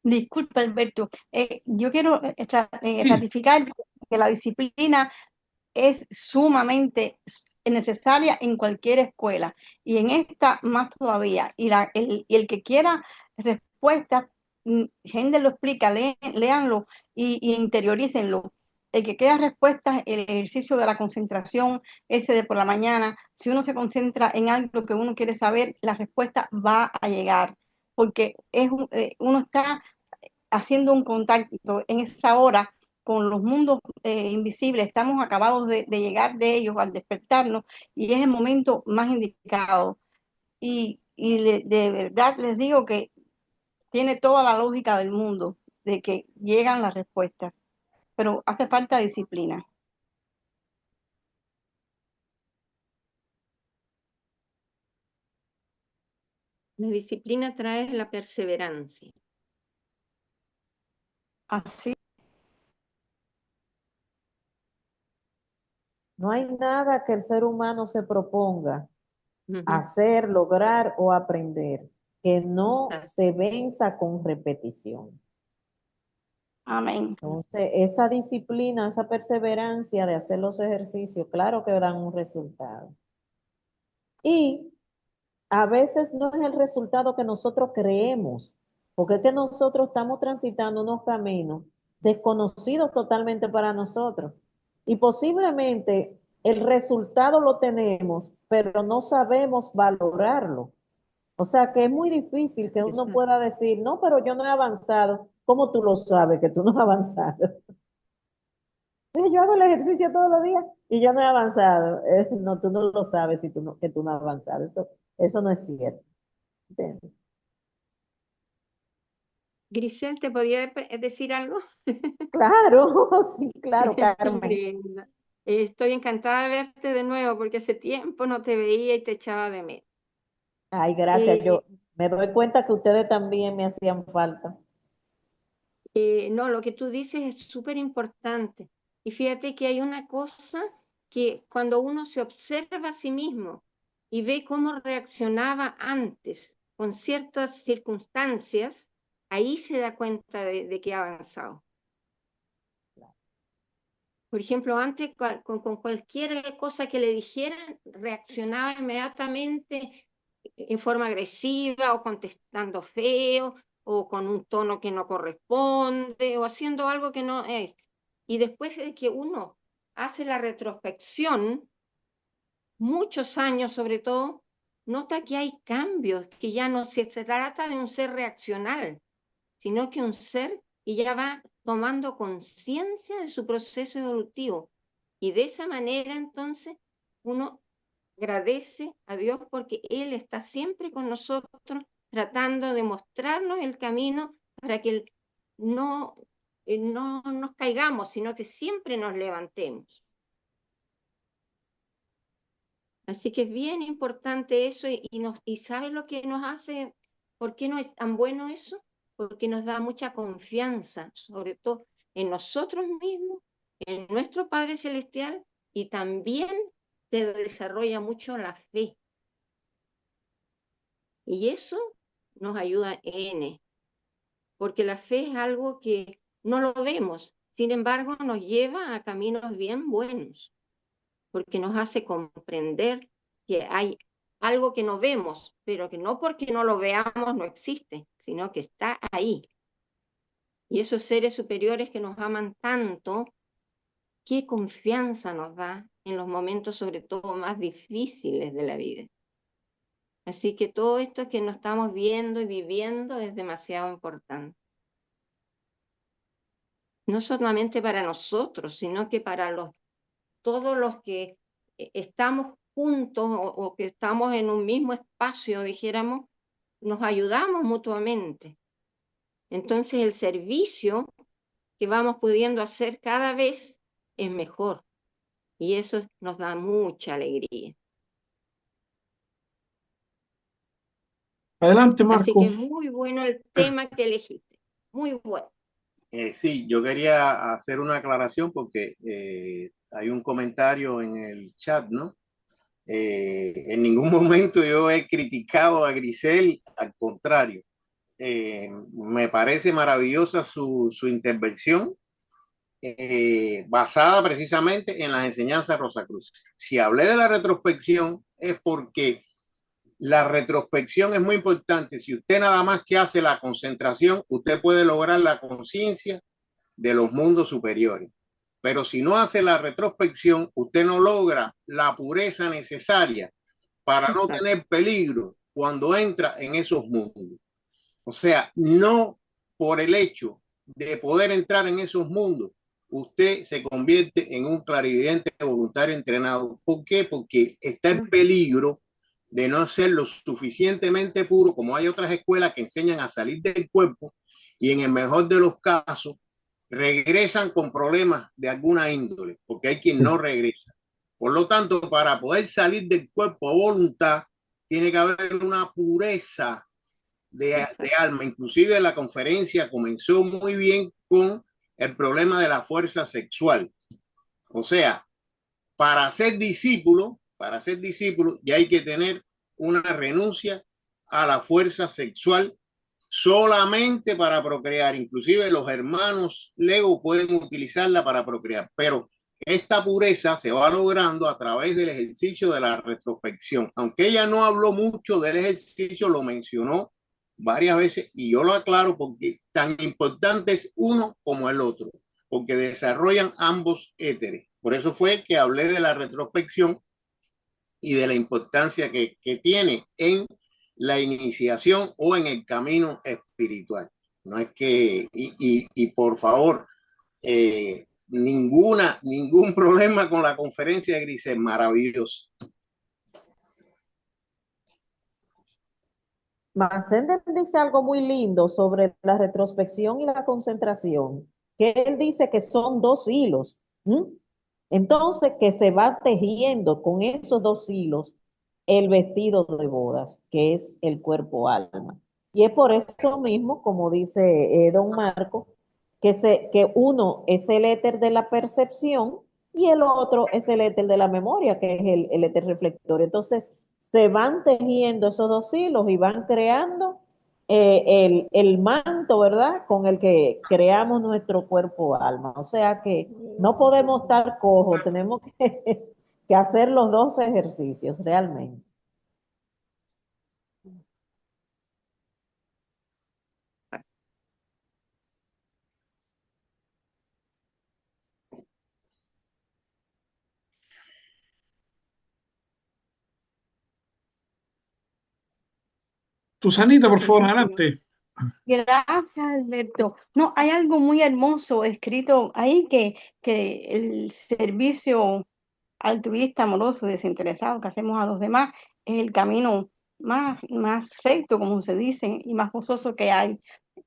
Speaker 10: Disculpa, Alberto. Yo quiero
Speaker 1: Sí,
Speaker 10: ratificar que la disciplina es sumamente necesaria en cualquier escuela y en esta más todavía. Y el que quiera respuestas, gente lo explica, léanlo y interiorícenlo. El que quiera respuestas, el ejercicio de la concentración, ese de por la mañana, si uno se concentra en algo que uno quiere saber, la respuesta va a llegar, porque uno está haciendo un contacto en esa hora con los mundos invisibles. Estamos acabados de llegar de ellos al despertarnos y es el momento más indicado. De verdad les digo que tiene toda la lógica del mundo de que llegan las respuestas, pero hace falta disciplina.
Speaker 9: La disciplina trae la perseverancia.
Speaker 10: Así.
Speaker 2: No hay nada que el ser humano se proponga
Speaker 9: Ujú.
Speaker 2: hacer, lograr o aprender que no
Speaker 9: Exacto.
Speaker 2: se venza con repetición.
Speaker 10: Amén.
Speaker 2: Entonces, esa disciplina, esa perseverancia de hacer los ejercicios, claro que dan un resultado. Y a veces no es el resultado que nosotros creemos, porque es que nosotros estamos transitando unos caminos desconocidos totalmente para nosotros. Y posiblemente el resultado lo tenemos, pero no sabemos valorarlo. O sea que es muy difícil que uno pueda decir, no, pero yo no he avanzado. ¿Cómo tú lo sabes que tú no has avanzado? Yo hago el ejercicio todos los días y yo no he avanzado. No, tú no lo sabes si tú no, que tú no has avanzado. Eso no es cierto. ¿Entiendes?
Speaker 9: Grisel, ¿te podía decir algo?
Speaker 2: Claro, sí, claro, Carmen.
Speaker 9: Linda. Estoy encantada de verte de nuevo porque hace tiempo no te veía y te echaba de menos.
Speaker 2: Ay, gracias. Yo me doy cuenta que ustedes también me hacían falta.
Speaker 9: No, lo que tú dices es súper importante. Y fíjate que hay una cosa que cuando uno se observa a sí mismo y ve cómo reaccionaba antes con ciertas circunstancias, ahí se da cuenta de que ha avanzado. Por ejemplo, antes con cualquier cosa que le dijeran, reaccionaba inmediatamente en forma agresiva o contestando feo o con un tono que no corresponde o haciendo algo que no es. Y después de que uno hace la retrospección, muchos años sobre todo, nota que hay cambios, que ya no se trata de un ser reaccional, sino que un ser que ya va tomando conciencia de su proceso evolutivo. Y de esa manera entonces uno agradece a Dios porque Él está siempre con nosotros tratando de mostrarnos el camino para que no nos caigamos, sino que siempre nos levantemos. Así que es bien importante eso y ¿sabe lo que nos hace? ¿Por qué no es tan bueno eso? Porque nos da mucha confianza, sobre todo en nosotros mismos, en nuestro Padre Celestial y también te desarrolla mucho la fe. Y eso nos ayuda porque la fe es algo que no lo vemos, sin embargo nos lleva a caminos bien buenos, porque nos hace comprender que hay algo que no vemos, pero que no porque no lo veamos no existe, sino que está ahí. Y esos seres superiores que nos aman tanto, qué confianza nos da en los momentos sobre todo más difíciles de la vida. Así que todo esto que nos estamos viendo y viviendo es demasiado importante. No solamente para nosotros, sino que para todos los que estamos juntos o que estamos en un mismo espacio, dijéramos, nos ayudamos mutuamente. Entonces el servicio que vamos pudiendo hacer cada vez es mejor y eso nos da mucha alegría.
Speaker 1: Adelante,
Speaker 9: Así que
Speaker 1: Marco.
Speaker 9: muy bueno el tema que elegiste, muy bueno.
Speaker 8: Sí, yo quería hacer una aclaración porque hay un comentario en el chat, ¿no? En ningún momento yo he criticado a Grisel, al contrario. Me parece maravillosa su intervención, basada precisamente en las enseñanzas de Rosacruz. Si hablé de la retrospección es porque la retrospección es muy importante. Si usted nada más que hace la concentración, usted puede lograr la conciencia de los mundos superiores. Pero si no hace la retrospección, usted no logra la pureza necesaria para no tener peligro cuando entra en esos mundos. O sea, no por el hecho de poder entrar en esos mundos, usted se convierte en un clarividente voluntario entrenado. ¿Por qué? Porque está en peligro de no ser lo suficientemente puro, como hay otras escuelas que enseñan a salir del cuerpo y en el mejor de los casos regresan con problemas de alguna índole, porque hay quien no regresa. Por lo tanto, para poder salir del cuerpo a voluntad, tiene que haber una pureza de alma. Inclusive la conferencia comenzó muy bien con el problema de la fuerza sexual. O sea, para ser discípulo ya hay que tener una renuncia a la fuerza sexual solamente para procrear. Inclusive los hermanos Lego pueden utilizarla para procrear, pero Esta pureza se va logrando a través del ejercicio de la retrospección. Aunque ella no habló mucho del ejercicio, lo mencionó varias veces y yo lo aclaro porque tan importante es uno como el otro, porque desarrollan ambos éteres. Por eso fue que hablé de la retrospección y de la importancia que tiene en la iniciación o en el camino espiritual. No es que, y por favor, ningún problema con la conferencia de Grisel, maravilloso.
Speaker 2: Macender dice algo muy lindo sobre la retrospección y la concentración, que él dice que son dos hilos. ¿Mm? Entonces, que se va tejiendo con esos dos hilos el vestido de bodas, que es el cuerpo alma. Y es por eso mismo, como dice don Marco, que uno es el éter de la percepción y el otro es el éter de la memoria, que es el éter reflector. Entonces, se van tejiendo esos dos hilos y van creando el manto, ¿verdad? Con el que creamos nuestro cuerpo alma. O sea que no podemos estar cojos, tenemos que hacer los dos ejercicios realmente.
Speaker 1: Susanita, por favor, adelante.
Speaker 10: Gracias, Alberto. No, hay algo muy hermoso escrito ahí que el servicio altruista, amoroso, desinteresado que hacemos a los demás es el camino más recto, como se dice, y más gozoso que hay,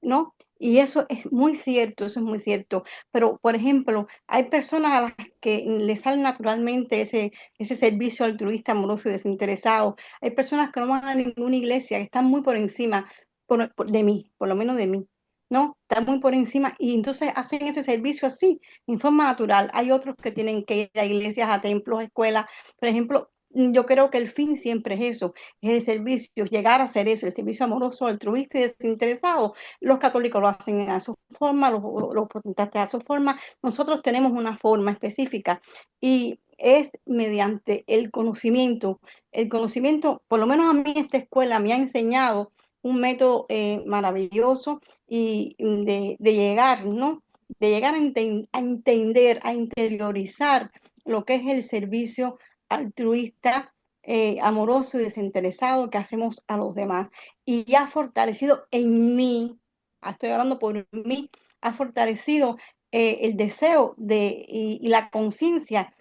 Speaker 10: ¿no? Y eso es muy cierto, eso es muy cierto. Pero, por ejemplo, hay personas a las que les sale naturalmente ese servicio altruista, amoroso y desinteresado. Hay personas que no van a ninguna iglesia, que están muy por encima de mí, por lo menos de mí. ¿No? Están muy por encima y entonces hacen ese servicio así, en forma natural. Hay otros que tienen que ir a iglesias, a templos, a escuelas. Por ejemplo, yo creo que el fin siempre es eso, es el servicio, llegar a hacer eso, el servicio amoroso, altruista y desinteresado. Los católicos lo hacen a su forma, los protestantes a su forma. Nosotros tenemos una forma específica y es mediante el conocimiento. El conocimiento, por lo menos a mí esta escuela me ha enseñado un método maravilloso y de llegar, ¿no? De llegar a entender, a interiorizar lo que es el servicio altruista, amoroso y desinteresado que hacemos a los demás. Y ya ha fortalecido en mí, estoy hablando por mí, ha fortalecido el deseo y la conciencia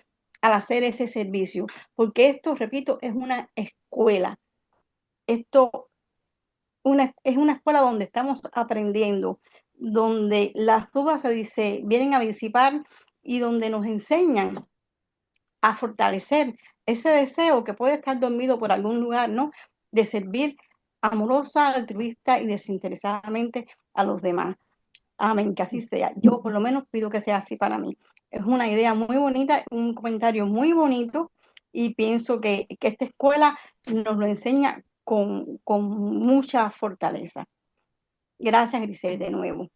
Speaker 10: al hacer ese servicio. Porque esto, repito, es una escuela. Esto es una escuela donde estamos aprendiendo, donde las dudas vienen a disipar y donde nos enseñan a fortalecer ese deseo que puede estar dormido por algún lugar, ¿no? De servir amorosa, altruista y desinteresadamente a los demás. Amén, que así sea. Yo por lo menos pido que sea así para mí. Es una idea muy bonita, un comentario muy bonito y pienso que esta escuela nos lo enseña con mucha fortaleza. Gracias, Grisel, de nuevo.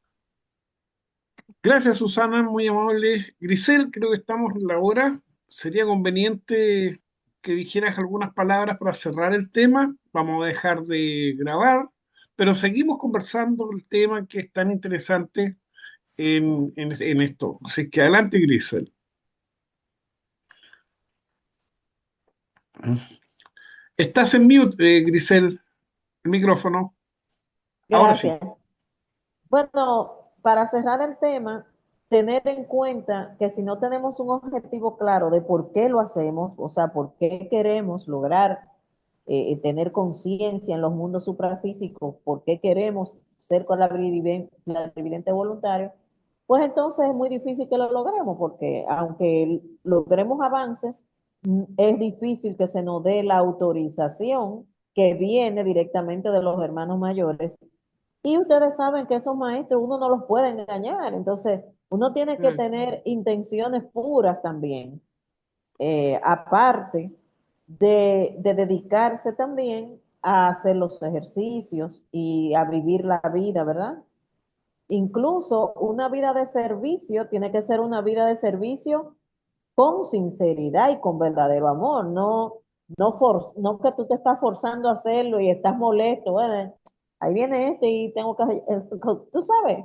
Speaker 1: Gracias, Susana, muy amable. Grisel, creo que estamos en la hora. Sería conveniente que dijeras algunas palabras para cerrar el tema. Vamos a dejar de grabar, pero seguimos conversando el tema que es tan interesante en esto. Así que adelante, Grisel. Estás en mute, Grisel, el micrófono. Ahora sí.
Speaker 2: Gracias. Bueno, para cerrar el tema, tener en cuenta que si no tenemos un objetivo claro de por qué lo hacemos, o sea, por qué queremos lograr tener conciencia en los mundos suprafísicos, por qué queremos ser clarividente voluntario, pues entonces es muy difícil que lo logremos, porque aunque logremos avances, es difícil que se nos dé la autorización que viene directamente de los hermanos mayores. Y ustedes saben que esos maestros uno no los puede engañar, entonces uno tiene que tener intenciones puras también, aparte de dedicarse también a hacer los ejercicios y a vivir la vida, ¿verdad? Incluso una vida de servicio tiene que ser una vida de servicio con sinceridad y con verdadero amor, no que tú te estás forzando a hacerlo y estás molesto, bueno, ahí viene este y tengo que, tú sabes,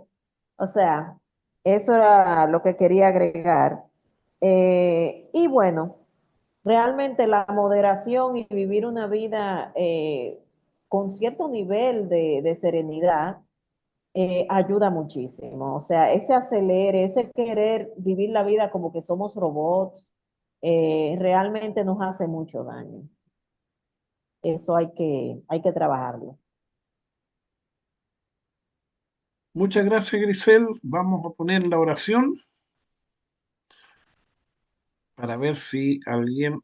Speaker 2: o sea, eso era lo que quería agregar. Y bueno, realmente la moderación y vivir una vida con cierto nivel de serenidad ayuda muchísimo. O sea, ese acelere, ese querer vivir la vida como que somos robots, realmente nos hace mucho daño. Eso hay que trabajarlo.
Speaker 1: Muchas gracias, Grisel. Vamos a poner la oración para ver si alguien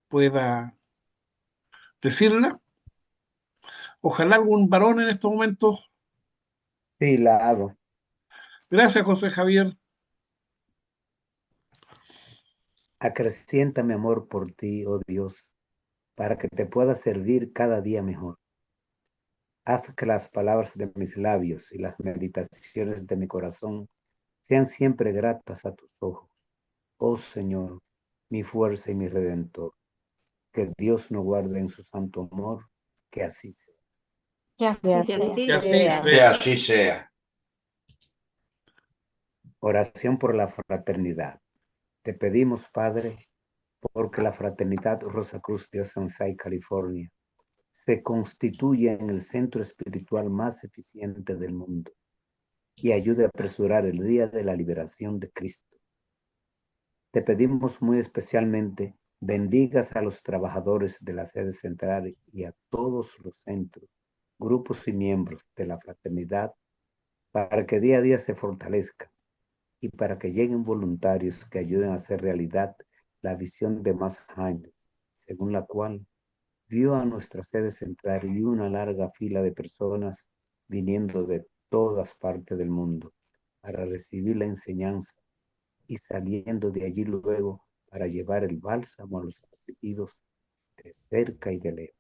Speaker 1: pueda decirla. Ojalá algún varón en estos momentos.
Speaker 11: Sí, la hago.
Speaker 1: Gracias, José Javier.
Speaker 11: Acrecienta mi amor por ti, oh Dios, para que te pueda servir cada día mejor. Haz que las palabras de mis labios y las meditaciones de mi corazón sean siempre gratas a tus ojos. Oh Señor, mi fuerza y mi redentor. Que Dios nos guarde en su santo amor, que así sea.
Speaker 10: Que
Speaker 2: Que
Speaker 10: así
Speaker 2: así
Speaker 10: sea.
Speaker 1: Que así
Speaker 2: sea.
Speaker 4: Que
Speaker 1: sea.
Speaker 4: así sea.
Speaker 11: Oración por la fraternidad. Te pedimos, Padre, porque la Fraternidad Rosa Cruz de Oceanside, California, se constituye en el centro espiritual más eficiente del mundo y ayude a apresurar el día de la liberación de Cristo. Te pedimos muy especialmente, bendigas a los trabajadores de la sede central y a todos los centros, grupos y miembros de la fraternidad para que día a día se fortalezca y para que lleguen voluntarios que ayuden a hacer realidad la visión de Masshine, según la cual vio a nuestra sede central y una larga fila de personas viniendo de todas partes del mundo para recibir la enseñanza y saliendo de allí luego para llevar el bálsamo a los afligidos de cerca y de lejos.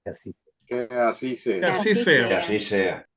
Speaker 11: Y así sea.
Speaker 8: Que así
Speaker 1: Que
Speaker 8: sea.
Speaker 1: así
Speaker 10: Así
Speaker 1: sea.
Speaker 4: Que
Speaker 10: sea.
Speaker 4: así sea.